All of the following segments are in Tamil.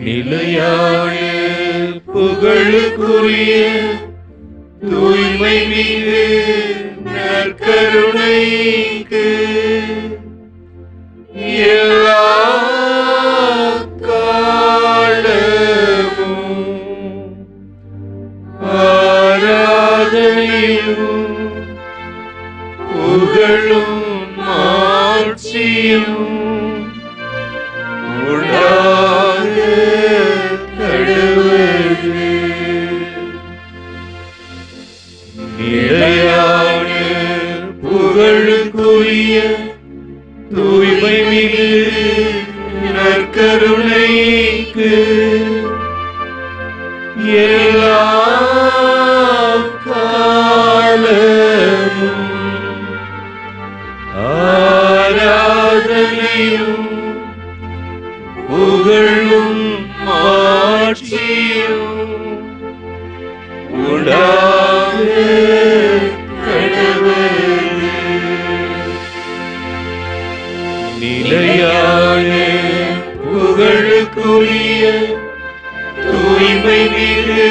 நிலையான புகழுக்குரிய தூய்மை மிகு நற்கருணைக்கு எல்லா காலமும் ஆராதனையும் புகழும் மாட்சியும் உண்டாக கடவுளே. நிலையான புகழுக்குரிய தூய்மை மிகு நற்கருணைக்கு எல்லா காலமும் ஆராதனையும் புகழும் மாட்சியும் உண்டாக கடவுளே. நிலையான புகழுக்குரிய தூய்மை மிகு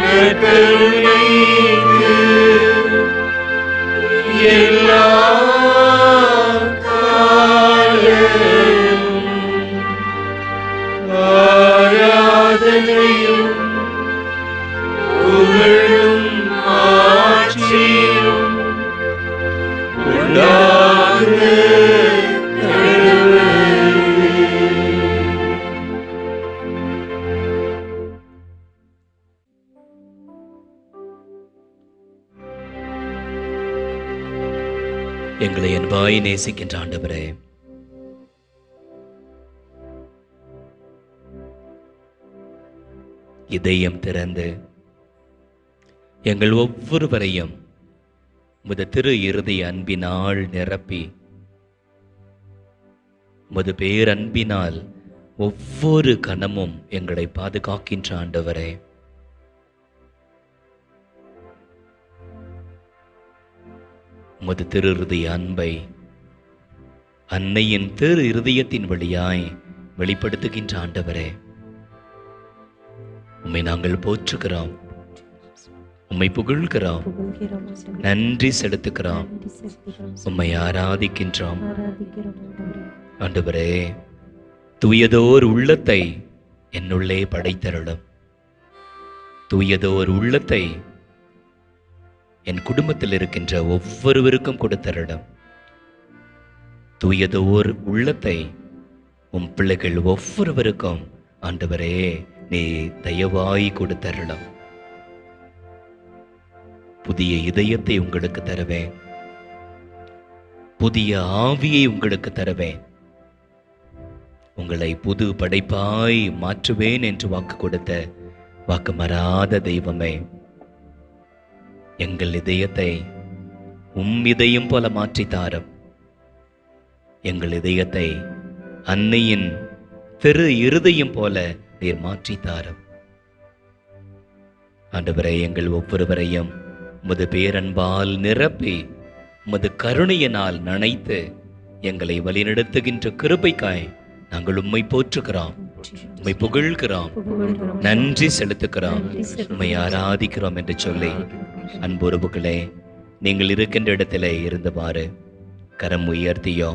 நற்கருணைக்கு எல்லா காலமும் ஆராதனையும் புகழும் மாட்சியும் உண்டாக கடவுளே. எங்களை அன்பாய் நேசிக்கின்ற ஆண்டவரே, இதயம் திறந்து எங்கள் ஒவ்வொருவரையும் உமது திரு இறுதி அன்பினால் நிரப்பி உமது பேரன்பினால் ஒவ்வொரு கணமும் எங்களை பாதுகாக்கின்ற ஆண்டவரே, உமது திரு இறுதி அன்பை அன்னையின் திரு இருதயத்தின் வழியாய் வெளிப்படுத்துகின்ற ஆண்டவரே, உம்மை நாங்கள் போற்றுகிறோம், உம்மை புகழ்கிறோம், நன்றி செலுத்துகிறோம், உம்மை ஆராதிக்கின்றோம். ஆண்டவரே, தூயதோர் உள்ளத்தை என்னுள்ளே படைத்தருளும். தூயதோர் உள்ளத்தை என் குடும்பத்தில் இருக்கின்ற ஒவ்வொருவருக்கும் கொடுத்தருளும். தூயதோர் உள்ளத்தை உம் பிள்ளைகள் ஒவ்வொருவருக்கும் ஆண்டவரே நீ தயவாய் கொடுத்தருளும். புதிய இதயத்தை உங்களுக்கு தருவேன், புதிய ஆவியை உங்களுக்கு தருவேன், உங்களை புது படைப்பாய் மாற்றுவேன் என்று வாக்கு கொடுத்த வாக்கு மாறாத தெய்வமே, எங்கள் இதயத்தை உம் இதயம் போல மாற்றித்தாரும். எங்கள் இதயத்தை அன்னையின் திரு இருதயம் போல நீர் மாற்றித்தாரும். ஆண்டவரே, எங்கள் ஒவ்வொருவரையும் உமது பேரன்பால் நிரப்பி உமது கருணையினால் நனைத்து எங்களை வழிநடத்துகின்ற கிருபைக்காய் நாங்கள் உம்மை போற்றுகிறோம், உம்மை புகழ்கிறோம், நன்றி செலுத்துகிறோம், உம்மை ஆராதிக்கிறோம் என்று சொல்லி, அன்புறவுகளே, நீங்கள் இருக்கின்ற இடத்திலே இருந்தவாறு கரம் உயர்த்தியோ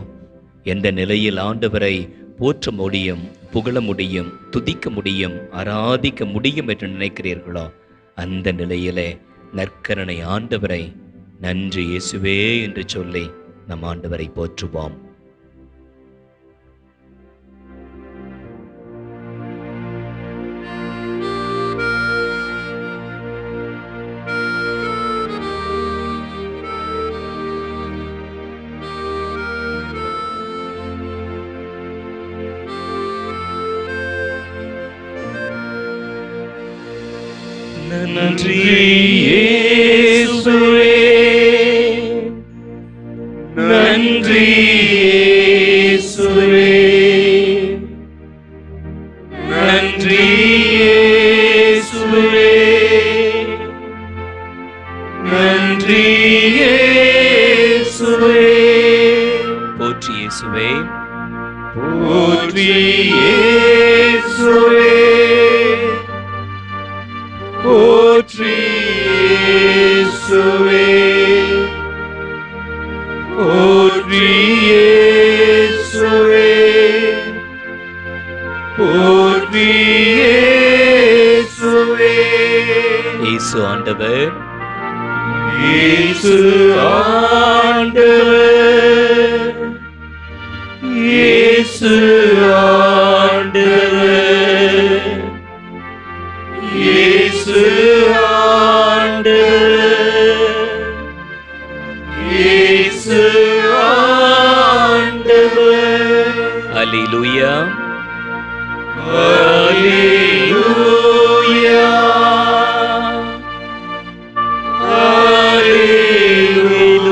எந்த நிலையில் ஆண்டவரை போற்ற முடியும், புகழ முடியும், துதிக்க முடியும், ஆராதிக்க முடியும் என்று நினைக்கிறீர்களோ அந்த நிலையிலே நற்கருணை ஆண்டவரை நன்றி இயேசுவே என்று சொல்லி நம் ஆண்டவரை போற்றுவோம். நன்றி இயேசுவே, நன்றி இயேசுவே, நன்றி இயேசுவே, நன்றி இயேசுவே. போற்றி இயேசுவே, போற்றி இயேசுவே, போற்றி இயேசுவே, போற்றி இயேசுவே, போற்றி இயேசுவே. இயேசு ஆண்டவர், இயேசு ஆண்டவர், இயேசு ஆண்டவர், இயேசு ஆண்டவர், இயேசு ஆண்டவர். அல்லேலூயா, அல்லேலூயா, அல்லேலூயா,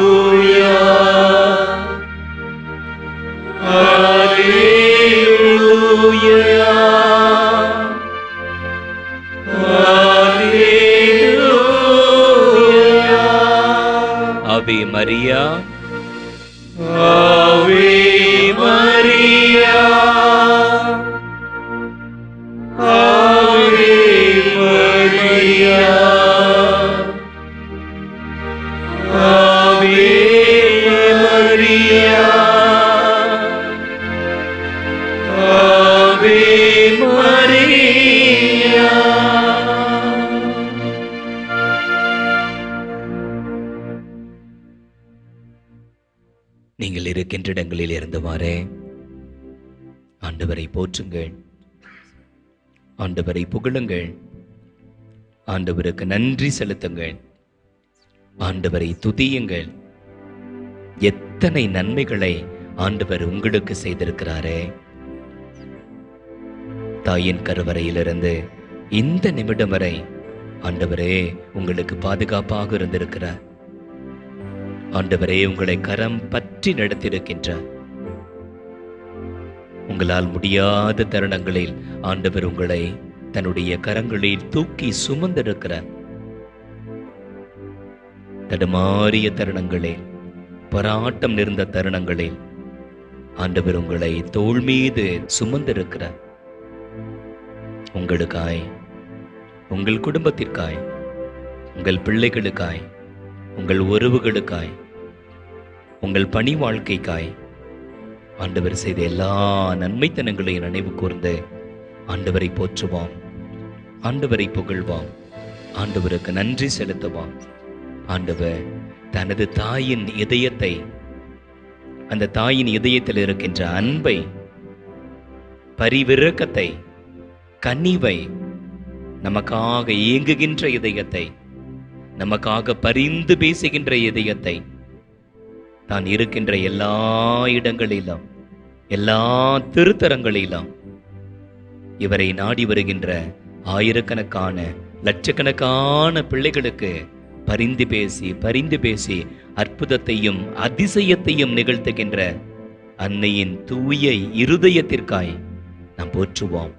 அல்லேலூயா, அல்லேலூயா. ஆவே மரியா, ஆவே மரியா, ஆவே மரியா, ஆவே மரியா, ஆவே மரியா. நீங்கள் இருக்கின்ற இடங்களில் இருந்தவாறே ஆண்டவரை போற்றுங்கள், ஆண்டவரை புகழுங்கள், ஆண்டவருக்கு நன்றி செலுத்துங்கள், ஆண்டவரை துதியுங்கள். எத்தனை நன்மைகளை ஆண்டவர் உங்களுக்கு செய்திருக்கிறாரே. தாயின் கருவறையிலிருந்து இந்த நிமிடம் வரை ஆண்டவரே உங்களுக்கு பாதுகாப்பாக இருந்திருக்கிறார். ஆண்டவரே உங்களை கரம் பற்றி நடத்தியிருக்கின்றார். உங்களால் முடியாத தருணங்களில் ஆண்டவர் உங்களை தன்னுடைய கரங்களில் தூக்கி சுமந்திருக்கிறார். தடுமாறிய தருணங்களில், போராட்டம் நிறைந்த தருணங்களில் ஆண்டவர் உங்களை தோள் மீது சுமந்திருக்கிறார். உங்களுக்காய், உங்கள் குடும்பத்திற்காய், உங்கள் பிள்ளைகளுக்காய், உங்கள் உறவுகளுக்காய், உங்கள் பணி வாழ்க்கைக்காய் ஆண்டவர் செய்த எல்லா நன்மைத்தனங்களையும் நினைவு கூர்ந்து ஆண்டவரை போற்றுவோம், ஆண்டவரை புகழ்வோம், ஆண்டவருக்கு நன்றி செலுத்துவோம். ஆண்டவர் தனது தாயின் இதயத்தை, அந்த தாயின் இதயத்தில் இருக்கின்ற அன்பை, பரிவிரக்கத்தை, கனிவை, நமக்காக இயங்குகின்ற இதயத்தை, நமக்காக பரிந்து பேசுகின்ற இதயத்தை, தான் இருக்கின்ற எல்லா இடங்களிலும், எல்லா திருத்தரங்களிலும் இவரை நாடி வருகின்ற ஆயிரக்கணக்கான, லட்சக்கணக்கான பிள்ளைகளுக்கு பரிந்து பேசி அற்புதத்தையும் அதிசயத்தையும் நிகழ்த்துகின்ற அன்னையின் தூய இருதயத்திற்காய் நாம் போற்றுவோம்,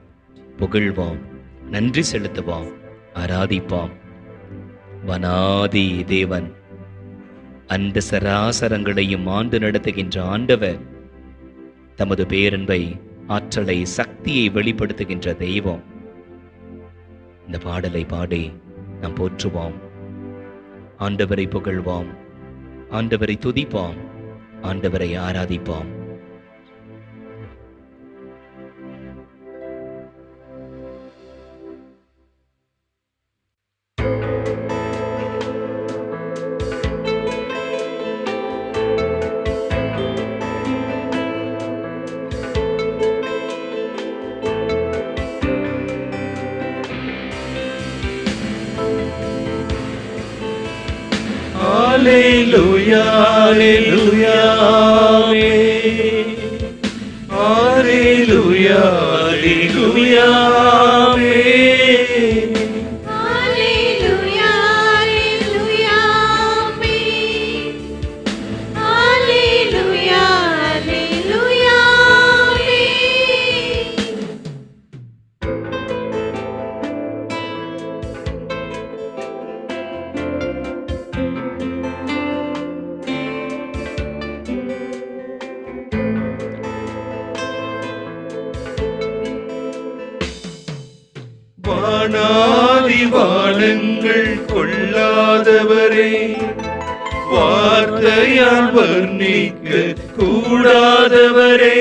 புகழ்வோம், நன்றி செலுத்துவோம், ஆராதிப்போம். வனாதி தேவன், அந்த சராசரங்களையும் ஆண்டு நடத்துகின்ற ஆண்டவர், தமது பேரன்பை, ஆற்றலை, சக்தியை வெளிப்படுத்துகின்ற தெய்வம். இந்த பாடலை பாடி நாம் போற்றுவோம், ஆண்டவரை புகழ்வோம், ஆண்டவரை துதிப்போம், ஆண்டவரை ஆராதிப்போம். Alleluia, alleluia, amen. Alleluia, alleluia, amen. Alleluia, alleluia, amen. Alleluia, alleluia, amen. வார்த்தையால் வர்ணிக்க கூடாதவரே,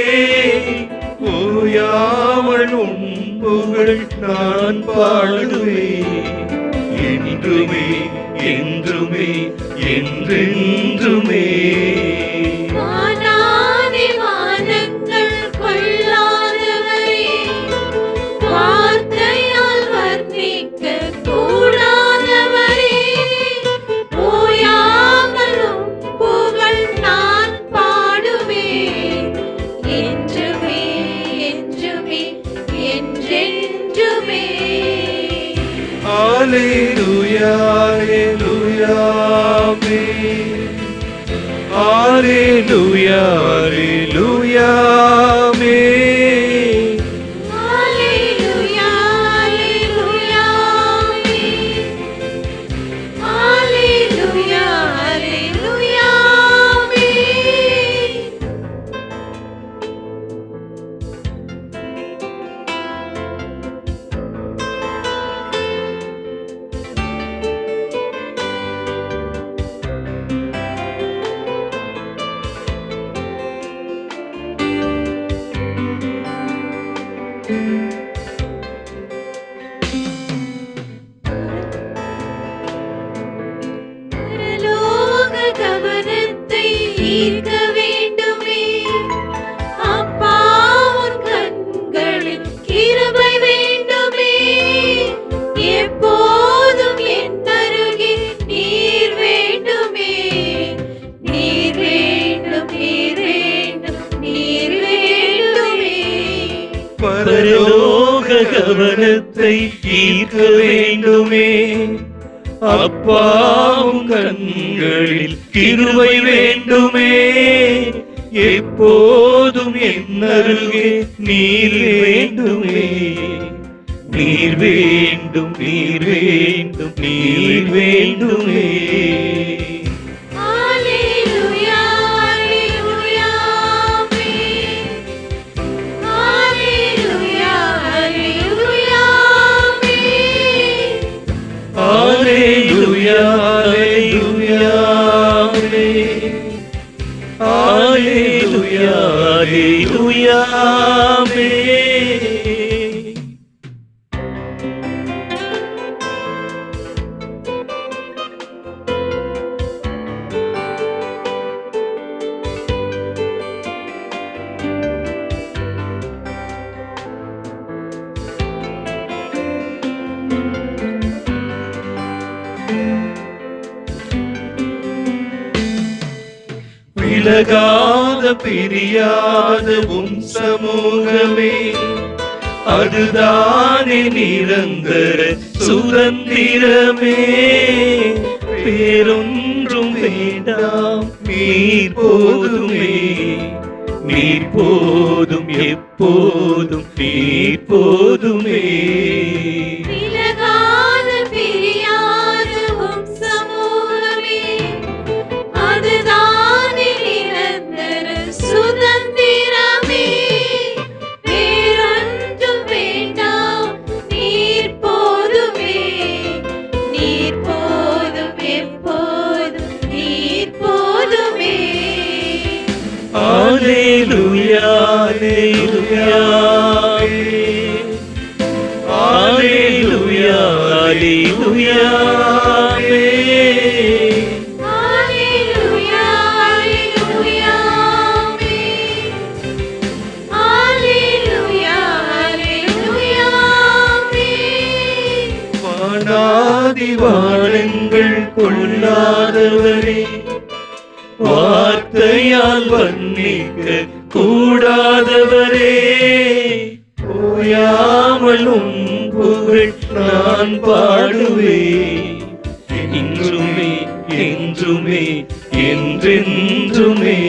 ஓயாமல் உம் புகழ் நான் பாடுவேன். என்றுமே என்றுமே என்றென்றுமே. வானாதி வானங்கள் கொள்ளாதவரே, வார்த்தையால் வர்ணிக்க கூடாதவரே, ஓயாமல் உம் புகழ் நான் பாடுவேன். என்றுமே என்றுமே என்றென்றுமே. Alleluia, Alleluia, Amen. Alleluia, Alleluia, Amen. Alleluia, Alleluia, Amen. Alleluia, Alleluia, Amen. பரலோக கவனத்தை ஈர்க்க வேண்டுமே, அப்பா உன் கண்களில் கிருபை வேண்டுமே, எப்போதும் என் அருகே நீர் வேண்டுமே, நீர் வேண்டும் நீர் வேண்டும் நீர் வேண்டுமே. பரலோக கவனத்தை ஈர்க்க வேண்டுமே, அப்பாவும் கண்களில் கிருபை வேண்டுமே, எப்போதும் என் அருகே நீர் வேண்டுமே, நீர் வேண்டும் நீர் வேண்டும் நீர் வேண்டுமே. Alleluia, Alleluia, Amen. Alleluia, Alleluia, Amen. Alleluia, Alleluia, Amen. Alleluia, Alleluia, Amen. விலகாத பிரியாத உன் சமூகமே, அதுதானே நிரந்தர சுதந்திரமே. வேறொன்றும் வேண்டாம் நீர் போதுமே, நீர் போதும் எப்போதும் நீர் போதுமே. விலகாத பிரியாத உம் சமூகமே, அதுதானே நிரந்தர சுதந்திரமே. வேறொன்றும் வேண்டாம் நீர் போதுமே, நீர் போதும் எப்போதும் நீர் போதுமே. Alleluia, Alleluia, Amen. Alleluia, Alleluia, Amen. Alleluia, Alleluia, Amen. Alleluia, Alleluia, Amen. வானாதி வானங்கள் கொள்ளாதவரே, வார்த்தையால் வர்ணிக்க கூடாதவரே, ஓயாமல் உம் புகழ் நான் பாடுவேன். இன்றுமே என்றுமே என்றென்றுமே.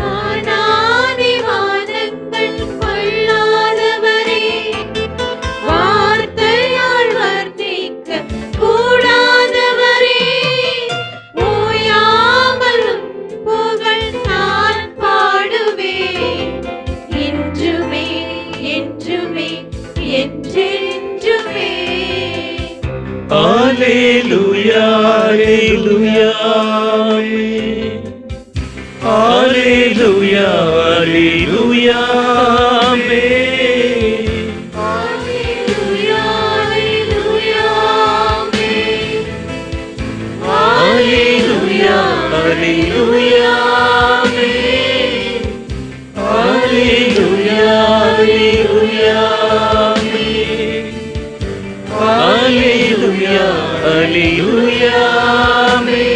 வானாதி வானங்கள் கொள்ளாதவரே, வார்த்தையால் வர்ணிக்க கூடாதவரே, ஓயாமல் உம் புகழ் நான் பாடுவேன். என்றுமே என்றுமே என்றென்றுமே. Alleluia, Alleluia. Hallelujah, amen. Hallelujah, hallelujah, amen. Hallelujah, hallelujah, amen.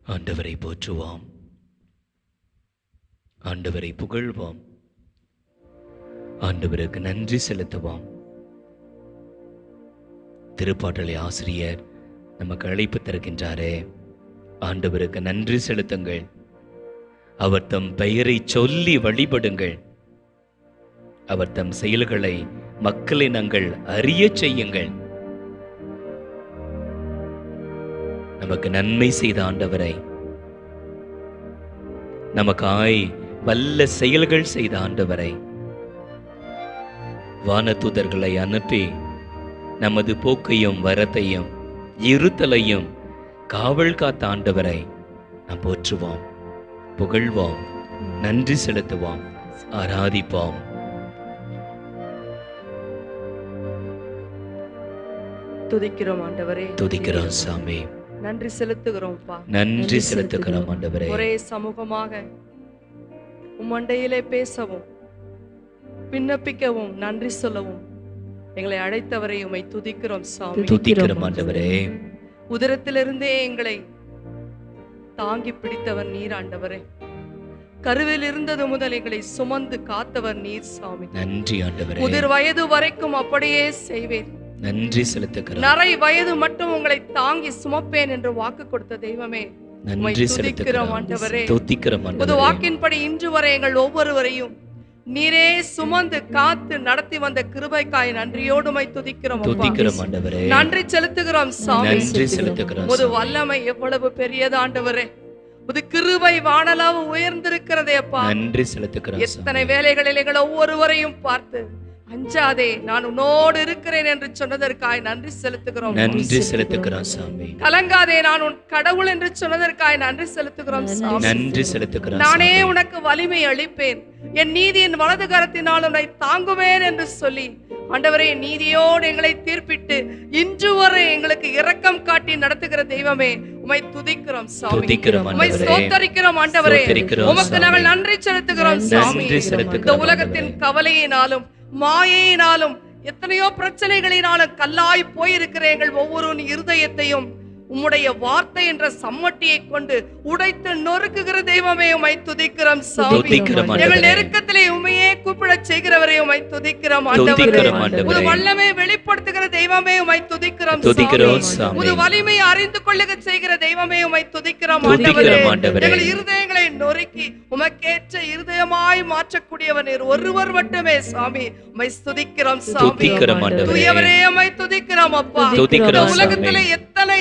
ஆண்டவரை போற்றுவோம், ஆண்டவரை புகழ்வோம், ஆண்டவருக்கு நன்றி செலுத்துவோம். திருப்பாட்டளை ஆசிரியர் நமக்கு அழைப்பு தருகின்றாரே, ஆண்டவருக்கு நன்றி செலுத்துங்கள், அவர் தம் பெயரை சொல்லி வழிபடுங்கள், அவர் தம் செயல்களை மக்களை நாங்கள் அறிய செய்யுங்கள். நமக்கு நன்மை செய்த ஆண்டவரை, நமக்காய் வல்ல செயல்கள் செய்த ஆண்டவரை, வானதூதர்களை அனுப்பி நமது போக்கையும் வரத்தையும் இருத்தலையும் காவல் காத்த ஆண்டவரை நாம் போற்றுவோம், புகழ்வோம், நன்றி செலுத்துவோம், ஆராதிப்போம். துதிக்கிறோம் ஆண்டவரே, துதிக்கிறோம் சாமி, நன்றி செலுத்துகிறோம்ப்பா. நன்றி செலுத்துகிறோம் ஆண்டவரே. ஒரே சமூகமாக உம்மண்டையிலே பேசவும் விண்ணப்பிக்கவும் நன்றி சொல்லவும் எங்களை அழைத்தவரை உம்மை துதிக்கிறோம் சாமி. துதிக்கிறோம் ஆண்டவரே. உதரத்திலிருந்தே எங்களை தாங்கி பிடித்தவர் நீர் ஆண்டவரே. கருவில் இருந்தது முதல் எங்களை சுமந்து காத்தவர் நீர் சாமி. நன்றி ஆண்டவரே. முதிர் வயது வரைக்கும் அப்படியே செய்வேன், நன்றி செலுத்துகிறோம். நரை வயது மட்டும் உங்களை தாங்கி சுமப்பேன் என்று வாக்கு கொடுத்த தெய்வமே, நன்றி செலுத்துகிறோம் ஆண்டவரே. துதிக்கிறோம் புது ஆண்டவரே. வாக்கின்படி இன்று வரை எங்கள் ஒவ்வொருவரையும் நீரே சுமந்து காத்து நடத்தி வந்த கிருபைக்காய் நன்றியோடு உம்மை துதிக்கிறோம் அப்பா. துதிக்கிறோம் ஆண்டவரே. நன்றி செலுத்துகிறோம் சாமி. நன்றி செலுத்துகிறோம். புது வல்லமை எவ்வளவு பெரியது ஆண்டவரே, புது கிருபை வானளவு உயர்ந்திருக்கிறதே அப்பா. நன்றி செலுத்துகிறோம். எத்தனை வேளைகளில் எங்கள் ஒவ்வொருவரையும் பார்த்து அஞ்சாதே நான் உன்னோடு இருக்கிறேன் என்று சொன்னதற்காய் நன்றி செலுத்துகிறோம். நன்றி செலுத்துகிறோம் சாமி. கலங்காதே நான் உன் கடவுள் என்று சொன்னதற்காய் நன்றி செலுத்துகிறோம் சாமி. நன்றி செலுத்துகிறோம். நானே உனக்கு வலிமை அளிப்பேன், என் நீதியின் வலது கரத்தினால் உன்னை தாங்குவேன் என்று சொல்லி ஆண்டவரே நீதியோடு எங்களை தீர்ப்பிட்டு இன்று வரை எங்களுக்கு இரக்கம் காட்டி நடத்துகிற தெய்வமே, உம்மை துதிக்கிறோம் சாமி. துதிக்கிறோம் உம்மை ஆண்டவரே. ஸ்தோத்தரிக்கிறோம் ஆண்டவரே. ஸ்தோத்தரிக்கிறோம் உமக்கு சாமி. நாங்கள் நன்றி செலுத்துகிறோம் சாமி. நன்றி செலுத்துகிறோம் இந்த உலகத்தின் ஆண்டவரே. கவலையினாலும் மாயையினாலும் எத்தனையோ பிரச்சனைகளினாலும் கல்லாய் போயிருக்கிற எங்கள் ஒவ்வொரு இருதயத்தையும் உம்முடைய வார்த்தை என்ற சம்மட்டியை கொண்டு உடைத்து நொறுக்குகிற தெய்வமே, உம்மை துதிக்கிறோம் சாமி. துதிக்கிறோம் ஆண்டவரே. எங்கள் நெருக்கத்திலே உம்மையே கூப்பிடச் செய்கிறவரே, உம்மை துதிக்கிறோம் ஆண்டவரே. துதிக்கிறோம் ஆண்டவரே. புது வல்லமை வெளிப்படுத்துகிற தெய்வமே, உம்மை துதிக்கிறோம் துதிக்கிறோம் சாமி. சாமி. புது வலிமை அறிந்து கொள்ளுக செய்கிற தெய்வமே, உம்மை துதிக்கிறோம் துதிக்கிறோம் ஆண்டவரே. ஆண்டவரே. எங்கள் இருதயங்களை நொறுக்கி உமக்கேற்ற இருதயமாய் மாற்றக்கூடியவர் நீர் ஒருவர் மட்டுமே சாமி. உம்மை துதிக்கிறோம் சாமி. துதிக்கிறோம் ஆண்டவரே. தூயவரே, உம்மை துதிக்கிறோம் அப்பா. துதிக்கிறோம் இந்த உலகத்திலே சாமி. எத்தனை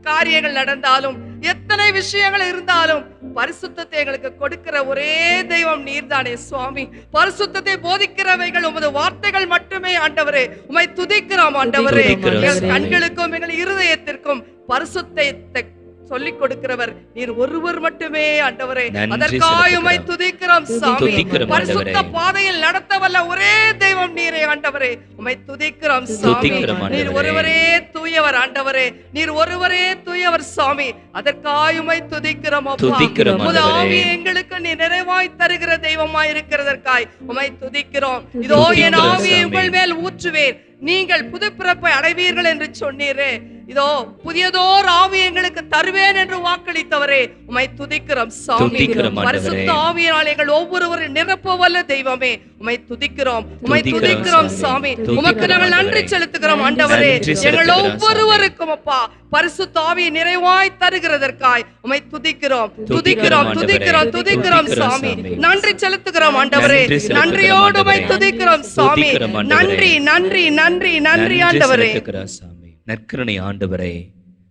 காரியங்கள் நடந்தாலும் எத்தனை விஷயங்கள் இருந்தாலும் பரிசுத்தத்தை எங்களுக்கு கொடுக்கிற ஒரே தெய்வம் நீர்தானே சுவாமி. பரிசுத்தத்தை போதிக்கிறவைகள் உமது வார்த்தைகள் மட்டுமே ஆண்டவரே. உம்மை துதிக்கிறோம் ஆண்டவரே. துதிக்கிறோம் எங்கள் சாமி. கண்களுக்கும் எங்கள் இருதயத்திற்கும் பரிசுத்தத்தை சொல்லிக் கொடுக்கிறவர் நீர் ஒருவர் மட்டுமே ஆண்டவரே. நன்றி அதற்காக உம்மை செலுத்துகிறோம். துதிக்கிறோம் சாமி. துதிக்கிறோம் பரிசுத்த ஆண்டவரே. பாதையில் நடத்தவல்ல ஒரே தெய்வம் நீரே ஆண்டவரே. உம்மை துதிக்கிறோம் சாமி. துதிக்கிறோம் நீர் ஆண்டவரே. ஒருவரே தூயவர் ஆண்டவரே. நீர் ஒருவரே தூயவர் சாமி. அதற்காக உம்மை துதிக்கிறோம் அப்பா. துதிக்கிறோம் உமது ஆண்டவரே. ஆவியை எங்களுக்கு நீ நிறைவாய் தருகிற தெய்வமாய் இருக்கிறதற்காய் உம்மை துதிக்கிறோம். இதோ என் துதிக்கிறோம் ஆவியை சாமி. உங்கள் மேல் ஊற்றுவேன், நீங்கள் புது பிறப்பை அடைவீர்கள் என்று சொன்னீரே. இதோ புதியதோர் ஆவி எங்களுக்கு தருவேன் என்று வாக்களித்தவரே, உம்மை துதிக்கிறோம் சாமி. துதிக்கிறோம் ஆண்டவரே. பரிசுத்த ஆவியினால் எங்கள் ஒவ்வொருவரும் நிரப்ப வல்ல தெய்வமே, உம்மை துதிக்கிறோம். உம்மை துதிக்கிறோம் துதிக்கிறோம் சாமி. சாமி. துதிக்கிறோம் உமக்கு நாங்கள் நன்றி ஆண்டவரே. செலுத்துகிறோம் ஆண்டவரே. நன்றி எங்கள் செலுத்துகிறோம் ஒவ்வொருவருக்கும் அப்பா பரிசுத்த ஆவியை நிறைவாய் தருகிறதற்காய் உம்மை துதிக்கிறோம். துதிக்கிறோம் ஆண்டவரே. துதிக்கிறோம் துதிக்கிறோம் துதிக்கிறோம் சாமி. சாமி. நன்றி செலுத்துகிறோம் ஆண்டவரே. நன்றி செலுத்துகிறோம் நன்றியோடு உம்மை ஆண்டவரே. துதிக்கிறோம் சாமி. துதிக்கிறோம் ஆண்டவரே. நன்றி நன்றி நன்றி நன்றி ஆண்டவரே. செலுத்துகிறோம் சாமி. நற்கருணை ஆண்டவரை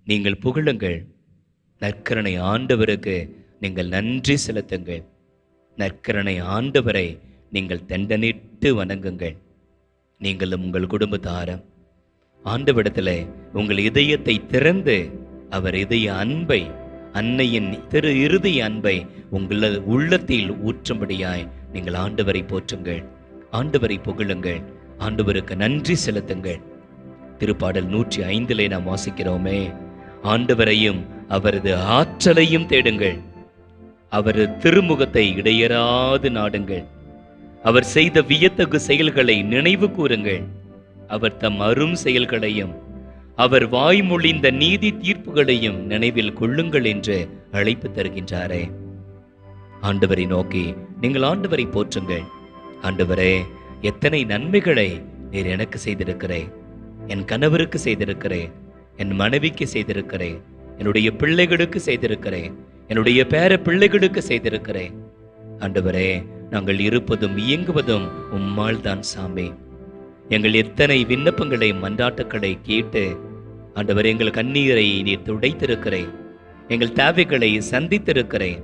நீங்கள் புகழுங்கள். நற்கருணை ஆண்டவருக்கு நீங்கள் நன்றி செலுத்துங்கள். நற்கருணை ஆண்டவரை நீங்கள் தண்டனிட்டு வணங்குங்கள். நீங்களும் உங்கள் குடும்பத்தாரும் ஆண்டவரிடத்தில் உங்கள் இதயத்தை திறந்து அவர் இதய அன்பை, அன்னையின் திரு இறுதி அன்பை உங்கள் உள்ளத்தில் ஊற்றும்படியாய் நீங்கள் ஆண்டவரை போற்றுங்கள். ஆண்டவரை புகழுங்கள், ஆண்டவருக்கு நன்றி செலுத்துங்கள். திருப்பாடல் 105 நாம் வாசிக்கிறோமே, ஆண்டவரையும் அவரது ஆற்றலையும் தேடுங்கள், அவரது திருமுகத்தை இடையராது நாடுங்கள், அவர் செய்த வியத்தகு செயல்களை நினைவு கூறுங்கள், அவர் தம் அரும் செயல்களையும் அவர் வாய்மொழிந்த நீதி தீர்ப்புகளையும் நினைவில் கொள்ளுங்கள் என்று அழைப்பு தருகின்றாரே. ஆண்டவரை நோக்கி நீங்கள் ஆண்டவரை போற்றுங்கள். ஆண்டவரே, எத்தனை நன்மைகளை நீர் எனக்கு செய்திருக்கிறேன், என் கணவருக்கு செய்திருக்கிறேன், என் மனைவிக்கு செய்திருக்கிறேன், என்னுடைய பிள்ளைகளுக்கு செய்திருக்கிறேன், என்னுடைய பேர பிள்ளைகளுக்கு செய்திருக்கிறேன். ஆண்டவரே, நாங்கள் இருப்பதும் இயங்குவதும் உம்மால் தான் சாமி. எங்கள் எத்தனை விண்ணப்பங்களை மன்றாட்டுக்களை கேட்டு ஆண்டவரே, எங்கள் கண்ணீரை நீர் துடைத்திருக்கிறேன், எங்கள் தேவைகளை சந்தித்திருக்கிறேன்,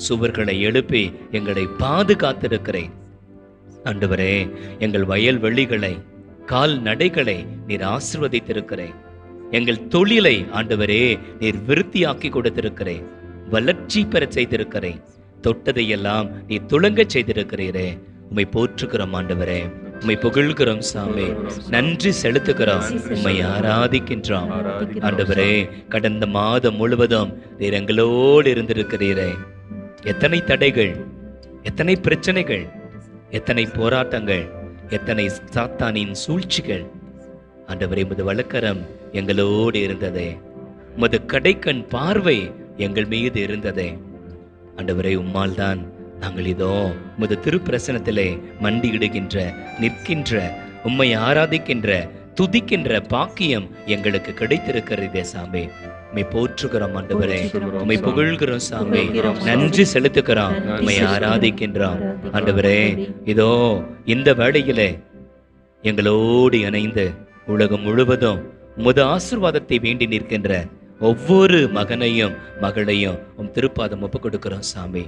சுவர்களை எழுப்பி எங்களை பாதுகாத்திருக்கிறேன். ஆண்டவரே, எங்கள் வயல்வெளிகளை கால் நடைகளை நீர் ஆசீர்வதித்திருக்கிறேன், எங்கள் தொழிலை ஆண்டவரே நீர் விருத்தியாக்கி கொடுத்திருக்கிறேன், வளர்ச்சி பெற செய்திருக்கிறேன், தொட்டதையெல்லாம் நீர் துளங்க செய்திருக்கிறீரே. உம்மை போற்றுகிறோம் ஆண்டவரே, உம்மை புகழ்கிறோம் சாமி, நன்றி செலுத்துகிறோம், உம்மை ஆராதிக்கின்றோம். ஆண்டவரே, கடந்த மாதம் முழுவதும் நீர் எங்களோடு இருந்திருக்கிறீரே. எத்தனை தடைகள், எத்தனை பிரச்சனைகள், எத்தனை போராட்டங்கள், எத்தனை சாத்தானின் சூழ்ச்சிகள். ஆண்டவரே, உமது வலக்கரம் எங்களோடு இருந்ததே, உமது கடைக்கண் பார்வை எங்கள் மீது இருந்ததே. ஆண்டவரே, உம்மால் தான் நாங்கள் இதோ உமது திருப்பிரசனத்திலே மண்டியிடுகின்ற, நிற்கின்ற, உம்மை ஆராதிக்கின்ற, துதிக்கின்ற பாக்கியம் எங்களுக்கு கிடைத்திருக்கிறதே சாமி. உம்மை போற்றுகிறோம் ஆண்டவரே, உம்மை புகழ்கிறோம் சாமி, நன்றி செலுத்துகிறோம், உம்மை ஆராதிக்கின்றோம். ஆண்டவரே, இதோ இந்த வேளையிலே எங்களோடு இணைந்து உலகம் முழுவதும் உமது ஆசீர்வாதத்தை வேண்டி நிற்கின்ற ஒவ்வொரு மகனையும் மகளையும் உம் திருப்பாதம் ஒப்புக் கொடுக்கிறோம் சாமி.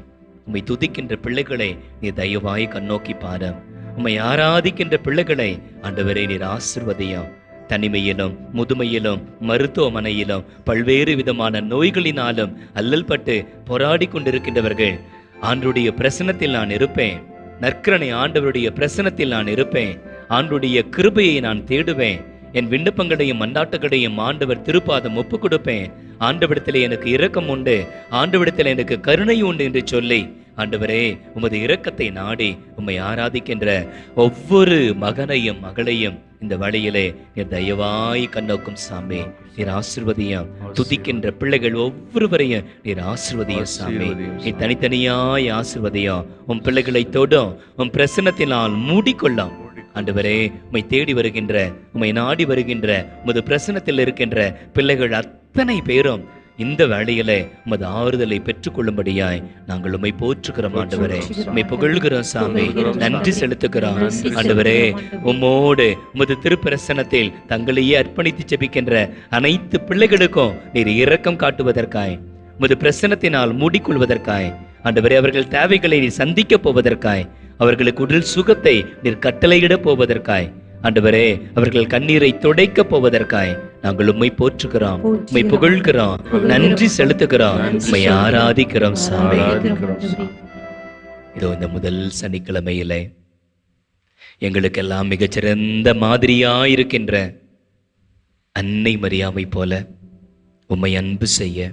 உம்மை துதிக்கின்ற பிள்ளைகளை நீ தயவாய் கண்ணோக்கி பாரு. உம்மை ஆராதிக்கின்ற பிள்ளைகளை ஆண்டவரே நீர் ஆசீர்வதியும். தனிமையிலும் முதுமையிலும் மருத்துவமனையிலும் பல்வேறு விதமான நோய்களினாலும் அல்லல் பட்டு போராடி கொண்டிருக்கின்றவர்கள், ஆண்டுடைய பிரசனத்தில் நான் இருப்பேன், நற்கரணை ஆண்டவருடைய பிரசனத்தில் நான் இருப்பேன், ஆண்டுடைய கிருபையை நான் தேடுவேன், என் விண்ணப்பங்களையும் மன்றாட்டுகளையும் ஆண்டவர் திருப்பாதம் ஒப்புக் கொடுப்பேன், ஆண்டவரிடத்திலே எனக்கு இரக்கம் உண்டு, ஆண்டவரிடத்தில் எனக்கு கருணை உண்டு என்று சொல்லி ஆண்டவரே உமது இரக்கத்தை நாடி உம்மை ஆராதிக்கின்ற ஒவ்வொரு மகனையும் மகளையும் இந்த வழியிலே நீர் தயவாய் கண்ணோக்கும் சாமி. நீர் ஆசீர்வதியும். துதிக்கின்ற பிள்ளைகள் ஒவ்வொருவரையும் நீர் ஆசீர்வதியும் சாமி. நீ தனித்தனியாய் ஆசீர்வதியும். உன் பிள்ளைகளை தொடும், உன் பிரசன்னத்தினால் மூடிக்கொள்ளும். ஆண்டவரே, உம்மை தேடி வருகின்ற, உம்மை நாடி வருகின்ற, உமது பிரசன்னத்தில் இருக்கின்ற பிள்ளைகள் அத்தனை பேரும் இந்த வேளையிலே உமது ஆறுதலை பெற்றுக்கொள்ளும்படியாய் நாங்கள் உம்மை போற்றுகிறோம் ஆண்டவரே, உம்மை புகழ்கிறோம் சாமி, நன்றி செலுத்துகிறோம் ஆண்டவரே. உம்மோடு உமது திருப்பிரசன்னத்தில் தங்களையே அர்ப்பணித்து ஜெபிக்கின்ற அனைத்து பிள்ளைகளுக்கும் நீர் இரக்கம் காட்டுவதற்காய், உமது பிரசன்னத்தினால் மூடிக்கொள்வதற்காய் ஆண்டவரே, அவர்கள் தேவைகளை நீர் சந்திக்க போவதற்காய், அவர்களுக்கு உடல் சுகத்தை நீர் கட்டளையிட போவதற்காய் ஆண்டவரே, அவர்கள் கண்ணீரை துடைக்க போவதற்காய் நாங்கள் உம்மை போற்றுகிறோம், உம்மை புகழ்கிறோம், நன்றி செலுத்துகிறோம், உம்மை ஆராதிக்கிறோம் சாமி. இதோ இந்த முதல் சனிக்கிழமையிலே எங்களுக்கெல்லாம் மிகச்சிறந்த மாதிரியாயிருக்கின்ற அன்னை மரியாவை போல உம்மை அன்பு செய்ய,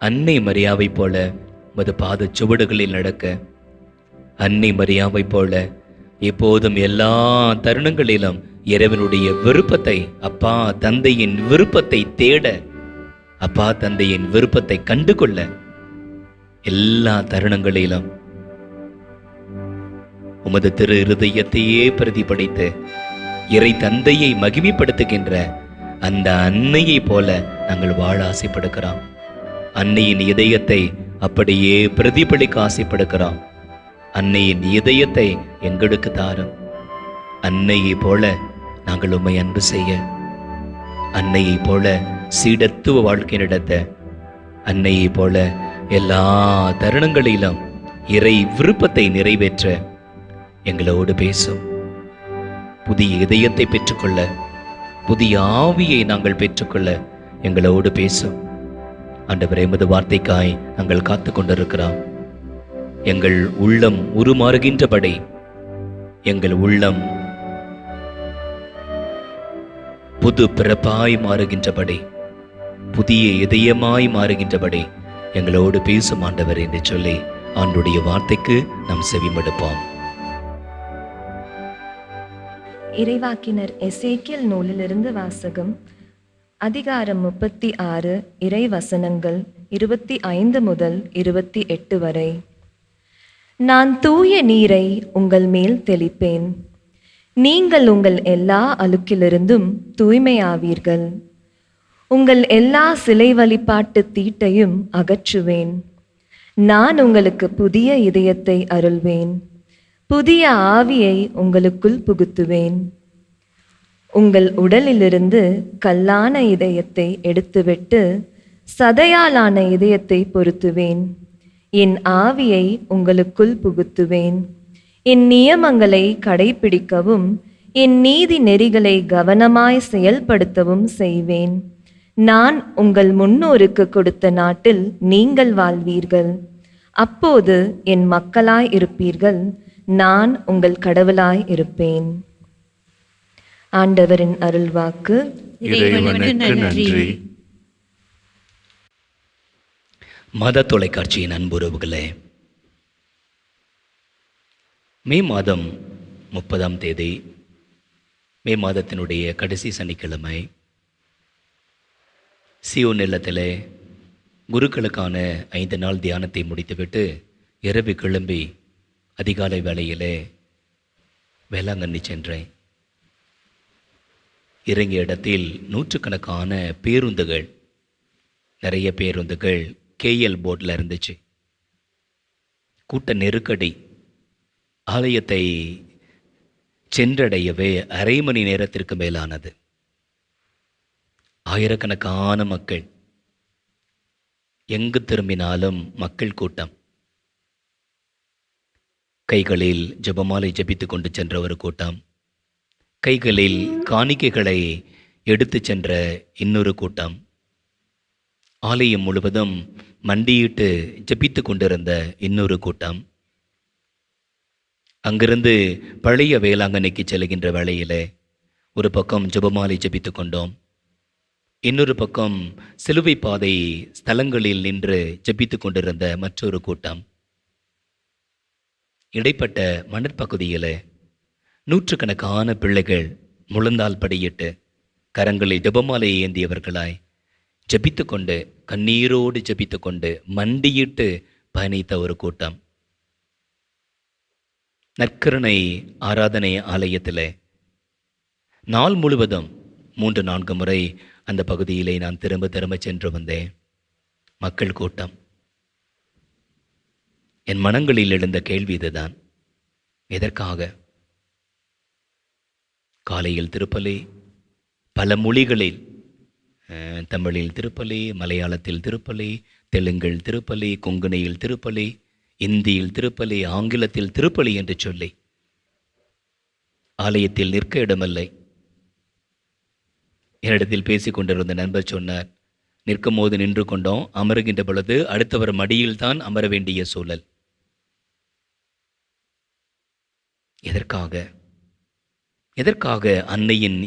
அன்னை மரியாவை போல உமது பாத சுவடுகளில் நடக்க, அன்னை மரியாவை போல எப்போதும் எல்லா தருணங்களிலும் இறைவனுடைய விருப்பத்தை, அப்பா தந்தையின் விருப்பத்தை தேட, அப்பா தந்தையின் விருப்பத்தை கண்டுகொள்ள, எல்லா தருணங்களிலும் உமது திரு இருதயத்தையே பிரதிபலித்து இறை தந்தையை மகிமைப்படுத்துகின்ற அந்த அன்னையை போல நாங்கள் வாழ ஆசைப்படுகிறோம். அன்னையின் இதயத்தை அப்படியே பிரதிபலிக்க ஆசைப்படுகிறோம். அன்னையின் இதயத்தை எங்களுக்கு தாரும். அன்னையை போல நாங்கள் உம்மை அன்பு செய்ய, அன்னையை போல சீடத்துவ வாழ்க்கை நடத்த, அன்னையை போல எல்லா தருணங்களிலும் இறை விருப்பத்தை நிறைவேற்ற எங்களோடு பேசும். புதிய இதயத்தை பெற்றுக்கொள்ள, புதிய ஆவியை நாங்கள் பெற்றுக்கொள்ள எங்களோடு பேசும். ஆண்டவரே, உமது வார்த்தைக்காய் நாங்கள் காத்து கொண்டிருக்கிறோம். எங்கள் உள்ளம் உருமாறுகின்றபடி எங்கள் உள்ளம் புது பிறப்பாய் மாறுகின்றபடி, புதிய இதயமாய் மாறுகின்றபடி எங்களோடு பேசும் ஆண்டவர் என்று சொல்லி ஆண்டுடைய வார்த்தைக்கு நாம் செவிமடுப்போம். இறைவாக்கினர் எசேக்கியேல் நூலிலிருந்து வாசகம். அதிகாரம் 36, இறை வசனங்கள் 25 முதல் 28 வரை. நான் தூய நீரை உங்கள் மேல் தெளிப்பேன், நீங்கள் உங்கள் எல்லா அழுக்கிலிருந்தும் தூய்மையாவீர்கள். உங்கள் எல்லா சிலை வழிபாட்டு தீட்டையும் அகற்றுவேன். நான் உங்களுக்கு புதிய இதயத்தை அருள்வேன், புதிய ஆவியை உங்களுக்குள் புகுத்துவேன். உங்கள் உடலிலிருந்து கல்லான இதயத்தை எடுத்துவிட்டு சதையாலான இதயத்தை பொருத்துவேன். என் ஆவியை உங்களுக்குள் புகுத்துவேன். என் நியமங்களை கடைப்பிடிக்கவும் என் நீதி நெறிகளை கவனமாய் செயல்படுத்தவும் செய்வேன். நான் உங்கள் முன்னோருக்கு கொடுத்த நாட்டில் நீங்கள் வாழ்வீர்கள். அப்போது என் மக்களாய் இருப்பீர்கள், நான் உங்கள் கடவுளாய் இருப்பேன். ஆண்டவரின் அருள்வாக்கு. இறைவனுக்கு நன்றி. மத தொலைக்காட்சியின் அன்புறவுகளே, மே மாதம் 30ஆம் தேதி, மே மாதத்தினுடைய கடைசி சனிக்கிழமை, சியோன் இல்லத்திலே குருக்களுக்கான 5 நாள் தியானத்தை முடித்துவிட்டு இரவு கிளம்பி அதிகாலை வேளையிலே வேளாங்கண்ணி சென்றேன். இறங்கிய இடத்தில் நூற்றுக்கணக்கான பேருந்துகள், நிறைய பேருந்துகள் KL போர்டில் இருந்துச்சு. கூட்ட நெருக்கடி. ஆலயத்தை சென்றடையவே அரை மணி நேரத்திற்கு மேலானது. ஆயிரக்கணக்கான மக்கள், எங்கு திரும்பினாலும் மக்கள் கூட்டம். கைகளில் ஜெபமாலை ஜெபித்துக் கொண்டு சென்ற ஒரு கூட்டம், கைகளில் காணிக்கைகளை எடுத்து சென்ற இன்னொரு கூட்டம், ஆலயம் முழுவதும் மண்டியிட்டு ஜெபித்து கொண்டிருந்த இன்னொரு கூட்டம். அங்கிருந்து பழைய வேளாங்கண்ணிக்கு செல்கின்ற வேளையிலே ஒரு பக்கம் ஜெபமாலை ஜெபித்து கொண்டோம், இன்னொரு பக்கம் சிலுவை பாதை ஸ்தலங்களில் நின்று ஜெபித்து கொண்டிருந்த மற்றொரு கூட்டம். இடைப்பட்ட மணற்பகுதியில் நூற்றுக்கணக்கான பிள்ளைகள் முழந்தால் படியிட்டு கரங்களில் ஜெபமாலை ஏந்தியவர்களாய் ஜெபித்து கொண்டு, கண்ணீரோடு ஜெபித்து கொண்டு மண்டியிட்டு பயணித்த ஒரு கூட்டம். நற்கருணை ஆராதனை ஆலயத்தில் நாள் முழுவதும் 3-4 முறை அந்த பகுதியிலே நான் திரும்ப திரும்ப சென்று வந்தேன். மக்கள் கூட்டம். என் மனங்களில் எழுந்த கேள்வி இதுதான்: எதற்காக? காலையில் திருப்பலி, பல மொழிகளில், தமிழில் திருப்பலி, மலையாளத்தில் திருப்பலி, தெலுங்கில் திருப்பலி, கொங்குனையில் திருப்பலி, இந்தியில் திருப்பலி, ஆங்கிலத்தில் திருப்பலி என்று சொல்லி ஆலயத்தில் நிற்க இடமில்லை. என்னிடத்தில் பேசிக் கொண்டிருந்த நண்பர் சொன்னார், நிற்கும் போது நின்று கொண்டோம், அமருகின்ற பொழுது அடுத்தவர் மடியில் தான் அமர வேண்டிய சூழல். எதற்காக? எதற்காக அன்னையின்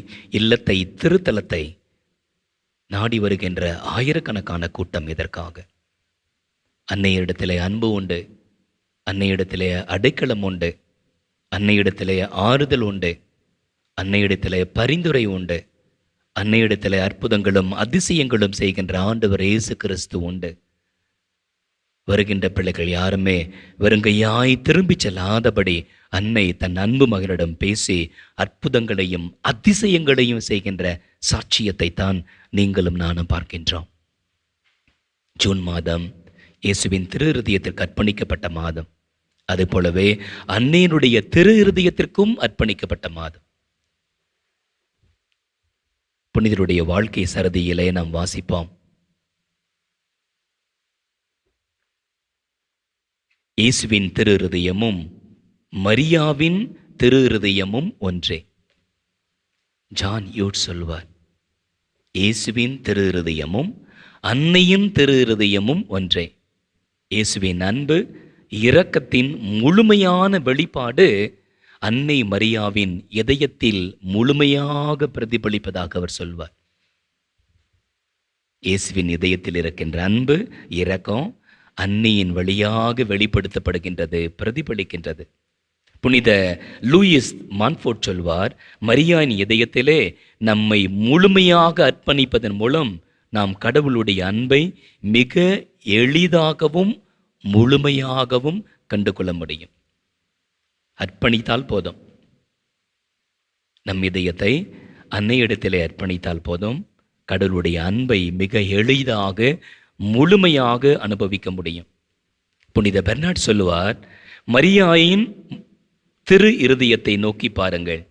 இல்லத்தை, திருத்தலத்தை நாடி வருகின்ற ஆயிரக்கணக்கான கூட்டம் எதற்காக? அன்னையிடத்திலே அன்பு உண்டு, அன்னையிடத்திலே அடைக்கலம் உண்டு, அன்னையிடத்திலே ஆறுதல் உண்டு, அன்னையிடத்திலே பரிந்துரை உண்டு, அன்னையிடத்திலே அற்புதங்களும் அதிசயங்களும் செய்கின்ற ஆண்டவர் இயேசு கிறிஸ்து உண்டு. வருகின்ற பிள்ளைகள் யாருமே வெறுங்கையாய் திரும்பி செல்லாதபடி அன்னை தன் அன்பு மகனிடம் பேசி அற்புதங்களையும் அதிசயங்களையும் செய்கின்ற சாட்சியத்தை தான் நீங்களும் நானும் பார்க்கின்றோம். ஜூன் மாதம் இயேசுவின் திரு இருதயத்திற்கு அர்ப்பணிக்கப்பட்ட மாதம். அது போலவே அன்னையினுடைய திரு இருதயத்திற்கும் அர்ப்பணிக்கப்பட்ட மாதம். புனிதருடைய வாழ்க்கை சரதியிலே நாம் வாசிப்போம். இயேசுவின் திரு இருதயமும் மரியாவின் திரு இருதயமும் ஒன்றே. ஜான் யூட் சொல்வார், இயேசுவின் திரு இருதயமும் அன்னையின் திரு இருதயமும் ஒன்றே. இயேசுவின் அன்பு இரக்கத்தின் முழுமையான வெளிப்பாடு அன்னை மரியாவின் இதயத்தில் முழுமையாக பிரதிபலிப்பதாக அவர் சொல்வார். இயேசுவின் இதயத்தில் இருக்கின்ற அன்பு, இரக்கம் அன்னையின் வழியாக வெளிப்படுத்தப்படுகின்றது, பிரதிபலிக்கின்றது. புனித லூயிஸ் மான்ஃபோர்ட் சொல்வார், மரியாவின் இதயத்திலே நம்மை முழுமையாக அர்ப்பணிப்பதன் மூலம் நாம் கடவுளுடைய அன்பை மிக எளிதாகவும் முழுமையாகவும் கண்டுகொள்ள முடியும். அர்ப்பணித்தால் போதும், நம் இதயத்தை அன்னையிடத்திலே அர்ப்பணித்தால் போதும், கடவுளுடைய அன்பை மிக எளிதாக முழுமையாக அனுபவிக்க முடியும். புனித பெர்னார்ட் சொல்லுவார், மரியாயின் திரு இருதயத்தை நோக்கி பாருங்கள்,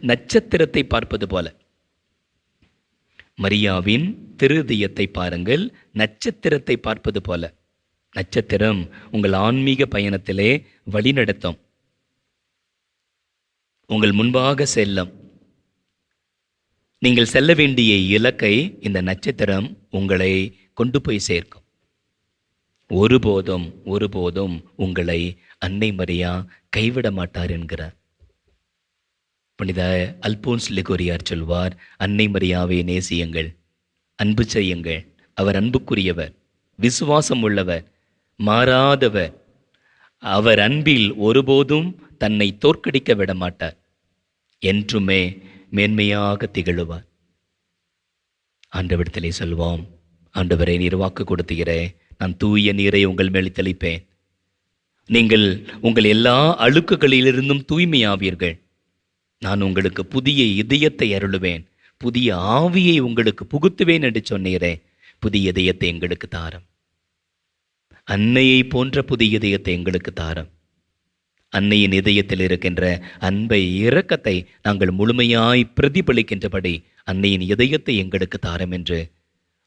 நட்சத்திரத்தை பார்ப்பது போல. மரியாவின் திருதயத்தை பாருங்கள், நட்சத்திரத்தை பார்ப்பது போல. நட்சத்திரம் உங்கள் ஆன்மீக பயணத்திலே வழிநடத்தும், உங்கள் முன்பாக செல்லும். நீங்கள் செல்ல வேண்டிய இலக்கை இந்த நட்சத்திரம் உங்களை கொண்டு போய் சேர்க்கும். ஒருபோதும் ஒருபோதும் உங்களை அன்னை மரியா கைவிட மாட்டார் என்கிறார். புனித அல்போன்ஸ் லெகோரியார் சொல்வார், அன்னை மரியாவை நேசியுங்கள், அன்பு செய்யுங்கள். அவர் அன்புக்குரியவர், விசுவாசம் உள்ளவர், மாறாதவர். அவர் அன்பில் ஒருபோதும் தன்னை தோற்கடிக்க விட மாட்டார், என்றுமே மேன்மையாக திகழுவார். ஆண்டவரிடத்திலே சொல்வோம், ஆண்டவரை நீர் வாக்கு கொடுத்தீரே, நான் தூய நீரை உங்கள் மேல் தெளிப்பேன், நீங்கள் உங்கள் எல்லா அழுக்குகளிலிருந்தும் தூய்மையாவீர்கள். நான் உங்களுக்கு புதிய இதயத்தை அருளுவேன், புதிய ஆவியை உங்களுக்கு புகுத்துவேன் என்று சொன்னீரே. புதிய இதயத்தை எங்களுக்கு தாரும், அன்னையை போன்ற புதிய இதயத்தை எங்களுக்கு தாரும். அன்னையின் இதயத்தில் இருக்கின்ற அன்பை, இரக்கத்தை நாங்கள் முழுமையாய் பிரதிபலிக்கின்றபடி அன்னையின் இதயத்தை எங்களுக்கு தாரும் என்று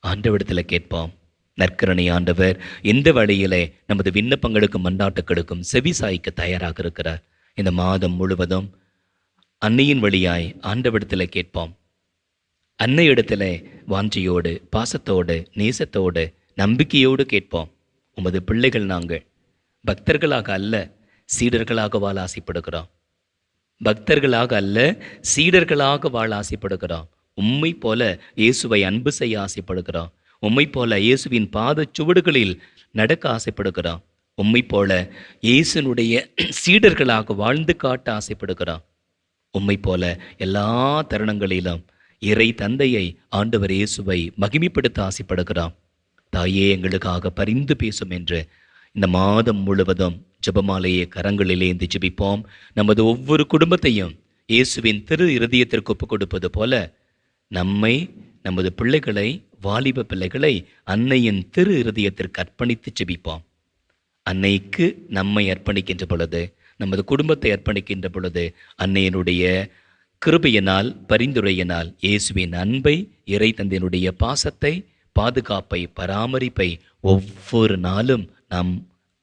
ஆண்டவரிடத்தில் கேட்போம். நற்கருணை ஆண்டவர் எந்த வழியிலே நமது விண்ணப்பங்களுக்கும் மன்றாட்டுகளுக்கும் செவி சாய்க்க தயாராக இருக்கிறார். இந்த மாதம் முழுவதும் அன்னையின் வழியாய் ஆண்டவரிடத்தில் கேட்போம். அன்னையிடத்தில் வாஞ்சியோடு, பாசத்தோடு, நேசத்தோடு, நம்பிக்கையோடு கேட்போம். உமது பிள்ளைகள் நாங்கள் பக்தர்களாக அல்ல, சீடர்களாக வாழ ஆசைப்படுகிறோம். பக்தர்களாக அல்ல, சீடர்களாக வாழ ஆசைப்படுகிறோம். உம்மை போல இயேசுவை அன்பு செய்ய ஆசைப்படுகிறோம். உம்மை போல இயேசுவின் பாத சுவடுகளில் நடக்க ஆசைப்படுகிறோம். உம்மை போல இயேசுனுடைய சீடர்களாக வாழ்ந்து காட்ட ஆசைப்படுகிறோம். உம்மை போல எல்லா தருணங்களிலும் இறை தந்தையை, ஆண்டவர் இயேசுவை மகிமைப்படுத்த ஆசைப்படுகிறோம். தாயே, எங்களுக்காக பரிந்து பேசும் என்று இந்த மாதம் முழுவதும் ஜெபமாலையை கரங்களிலே ஏந்தி ஜெபிப்போம். நமது ஒவ்வொரு குடும்பத்தையும் இயேசுவின் திரு இருதயத்திற்கு ஒப்புக் கொடுப்பது போல நம்மை, நமது பிள்ளைகளை, வாலிப பிள்ளைகளை அன்னையின் திரு இருதயத்திற்கு அர்ப்பணித்து ஜெபிப்போம். அன்னைக்கு நம்மை அர்ப்பணிக்கின்ற பொழுது, நமது குடும்பத்தை அர்ப்பணிக்கின்ற பொழுது, அன்னையினுடைய கிருபையினால், பரிந்துரையினால் இயேசுவின் அன்பை, இறை தந்தையினுடைய பாசத்தை, பாதுகாப்பை, பராமரிப்பை ஒவ்வொரு நாளும் நாம்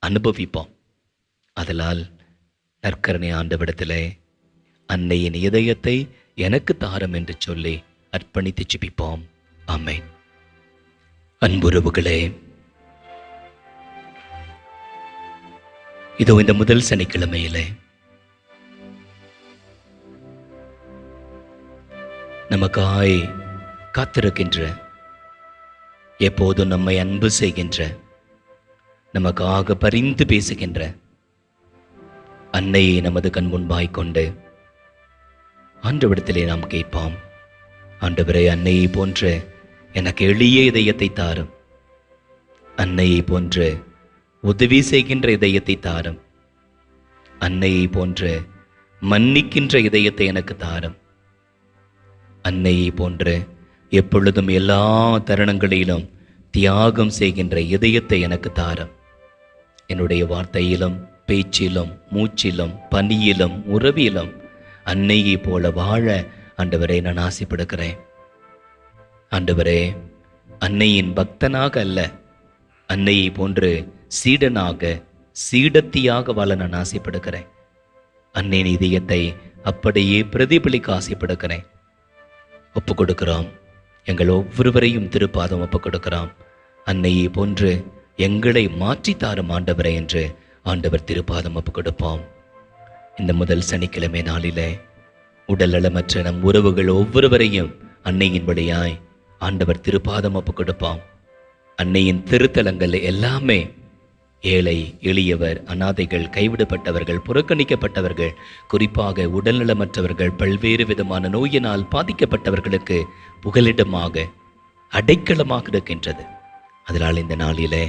அனுபவிப்போம். அதனால் நற்கருணை ஆண்டவரிடத்திலே அன்னையின் இதயத்தை எனக்கு தாரும் என்று சொல்லி அர்ப்பணித்து ஜெபிப்போம். ஆமென். அன்புறவுகளே, இதோ இந்த முதல் சனிக்கிழமையிலே நமக்காய் காத்திருக்கின்ற, எப்போதும் நம்மை அன்பு செய்கின்ற, நமக்காக பரிந்து பேசுகின்ற அன்னையை நமது கண் முன்பாய் கொண்டு ஆண்டவரிடத்திலே நாம் கேட்போம். ஆண்டவரே, அன்னையை போன்ற எனக்கு எளிய இதயத்தை தாரும், அன்னையை போன்ற உதவி செய்கின்ற இதயத்தை தாரும், அன்னையை போன்ற மன்னிக்கின்ற இதயத்தை எனக்கு தாரும், அன்னையை போன்ற எப்பொழுதும் எல்லா தருணங்களிலும் தியாகம் செய்கின்ற இதயத்தை எனக்கு தாரும். என்னுடைய வார்த்தையிலும், பேச்சிலும், மூச்சிலும், பணியிலும், உறவிலும் அன்னையை போல வாழ ஆண்டவரே நான் ஆசைப்படுகிறேன். ஆண்டவரே, அன்னையின் பக்தனாக அல்ல, அன்னையை போன்று சீடனாக, சீடத்தியாக வாழ நான் ஆசைப்படுகிறேன். அன்னையின் இதயத்தை அப்படியே பிரதிபலிக்க ஆசைப்படுகிறேன். ஒப்புக் கொடுக்கிறோம். எங்கள் ஒவ்வொருவரையும் திருப்பாதம் ஒப்புக் கொடுக்கிறோம். அன்னையை போன்று எங்களை மாற்றித்தாரும் ஆண்டவரே என்று ஆண்டவர் திருப்பாதம் ஒப்புக் கொடுப்போம். இந்த முதல் சனிக்கிழமை நாளிலே உடல்நலமற்ற நம் உறவுகள் ஒவ்வொருவரையும் அன்னையின் வழியாய் ஆண்டவர் திருப்பாதம் ஒப்பு கொடுப்பாம். அன்னையின் திருத்தலங்கள் எல்லாமே ஏழை, எளியவர், அனாதைகள், கைவிடப்பட்டவர்கள், புறக்கணிக்கப்பட்டவர்கள், குறிப்பாக உடல்நலமற்றவர்கள், பல்வேறு விதமான நோயினால் பாதிக்கப்பட்டவர்களுக்கு புகலிடமாக, அடைக்கலமாக இருக்கின்றது. அதனால் இந்த நாளிலே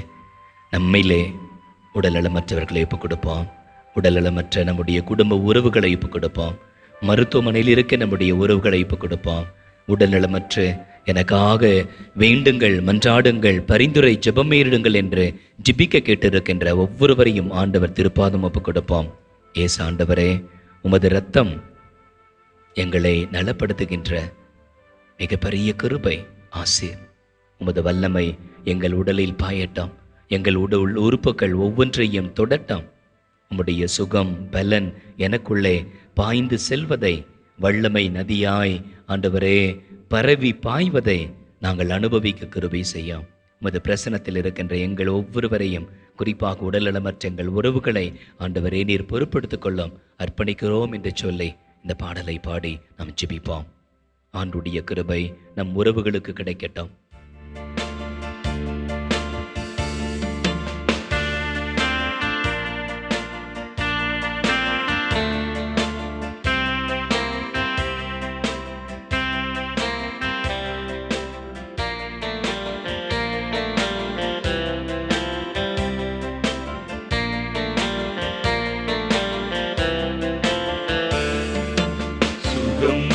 நம்மையிலே உடல்நலமற்றவர்களை ஒப்புக் கொடுப்போம். உடல்நலமற்ற நம்முடைய குடும்ப உறவுகளை ஒப்புக் கொடுப்போம். மருத்துவமனையில் இருக்க நம்முடைய உறவுகளை ஒப்புக் கொடுப்போம். உடல்நலமற்ற எனக்காக வேண்டுங்கள், மன்றாடுங்கள், பரிந்துரை ஜெபமேறிடுங்கள் என்று ஜெபிக்க கேட்டிருக்கின்ற ஒவ்வொருவரையும் ஆண்டவர் திருப்பாதம் ஒப்புக் கொடுப்போம். ஏசு ஆண்டவரே, உமது இரத்தம் எங்களை நலப்படுத்துகின்ற மிகப்பெரிய கிருபை, ஆசீர். உமது வல்லமை எங்கள் உடலில் பாயட்டும். எங்கள் உடல் உறுப்புகள் ஒவ்வொன்றையும் தொடட்டும். உம்முடைய சுகம், பலன் எனக்குள்ளே பாய்ந்து செல்வதை, வல்லமை நதியாய் ஆண்டவரே பரவி பாய்வதை நாங்கள் அனுபவிக்க கிருபை செய்யும். உமது பிரசனத்தில் இருக்கின்ற எங்கள் ஒவ்வொருவரையும், குறிப்பாக உடல்நலமற்ற எங்கள் உறவுகளை ஆண்டவரே நீர் பொறுப்படுத்திக் கொள்ளும் அர்ப்பணிக்கிறோம் என்று சொல்லி இந்த பாடலை பாடி நாம் ஜெபிப்போம். ஆண்டுடைய கிருபை நம் உறவுகளுக்கு கிடைக்கட்டும்.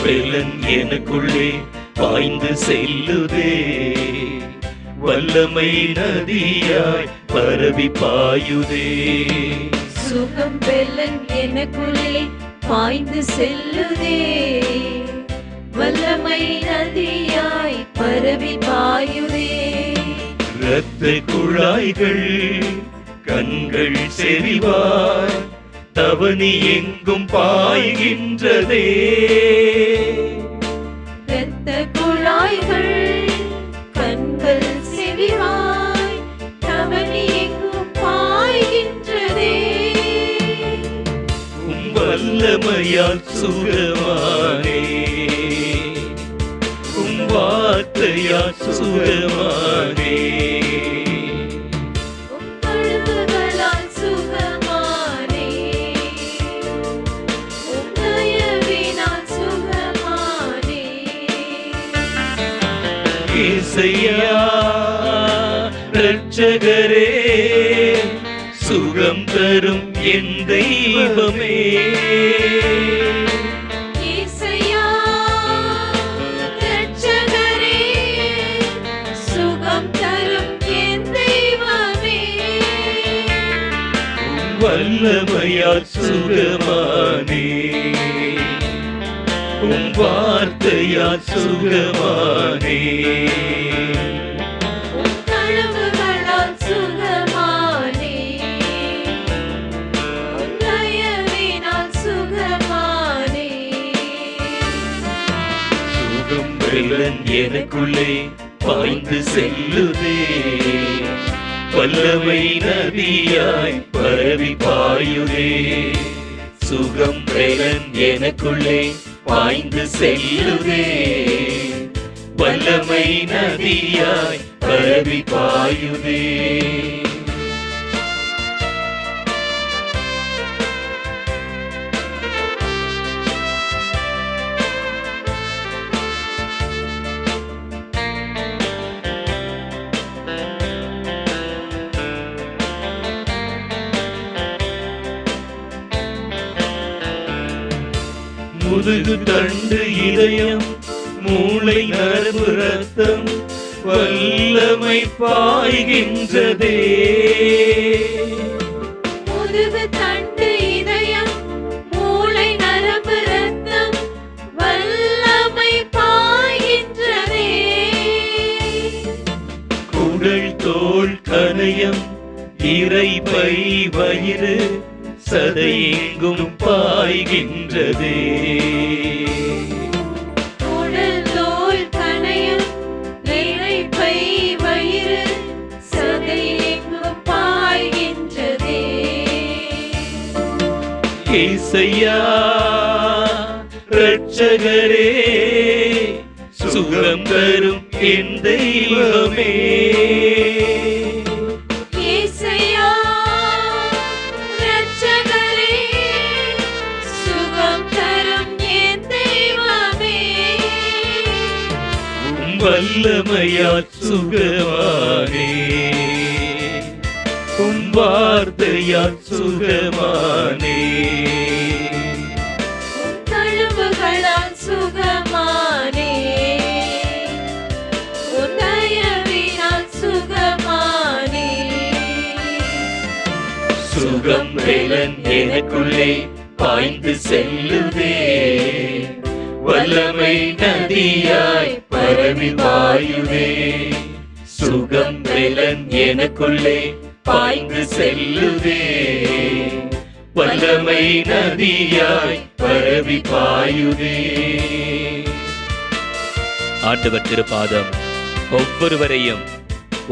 வெள்ளம் எனக்குள்ளே பாய்ந்து செல்லுதே, வல்லமை நதியாய் பரவி பாயுதே. சுகம் வெள்ளம் எனக்குள்ளே பாய்ந்து செல்லுதே, வல்லமை நதியாய் பரவி பாயுதே. இரத்த குழாய்கள் கண்கள் செறிவாய் தவனி எங்கும் பாய்கின்றதே. இரத்த குழாய்கள் கண்கள் செறிவாய் தவனி எங்கும் பாய்கின்றதே. வல்லமையால் சுகமானே, வார்த்தையால் சுகமானே. கழுவுகளால் சுகமானே, தயவினால் சுகமானே. இசையா இரட்சகரே, சுகம் தரும் என் தெய்வமே. இசையா இரட்சகரே, சுகம் தரும் என் தெய்வமே. வல்லமையால் சுகமானே, உம் வார்த்தையால் சுகமானே. கழுவுகளால் சுகமானே, தயவினால் சுகமானே. சுகம் வெள்ளம் எனக்குள்ளே பாய்ந்து செல்லுதே, வல்லமை நதியாய் பரவி பாயுதே. சுகம் வெள்ளம் எனக்குள்ளே பாய்ந்து செல்லுதே, வல்லமை நதியாய் பரவி பாயுதே. முதுகு தண்டு இதயம் மூளை நரம்பு ரத்தம் வல்லமை பாய்கின்றதே. முதுகு தண்டு இதயம் மூளை நரம்பு ரத்தம் வல்லமை பாய்கின்றதே. குடல் தோல் கணையம் இறைப்பை வயிறு சதையெங்கும் பாய்கின்றதே. உடல் தோல் கணையம் இரைப்பை வயிறு சதை எங்கும் பாய்கின்றதே. ஏசையா ரட்சகரே, சுகம் தரும் என் தெய்வமே. ஏசையா ரட்சகரே, சுகம் தரும் என் தெய்வமே. உம் வல்லமையால் சுகமானே, உம் வார்த்தையால் சுகமானே. உம் தழும்புகளால் சுகமானே, உம் தயவினால் சுகமானே. சுகம் வேலன் எனக்குள்ளே பாய்ந்து செல்லுதே, வல்லமை நதியாய் பரவி பாயுதே. சுகம் வேலன் எனக்குள்ளே பாய்ந்து செல்லுதே, வல்லமை நதியாய் பரவி பாயுதே. ஆண்டவர் திருப்பாதம் ஒவ்வொருவரையும்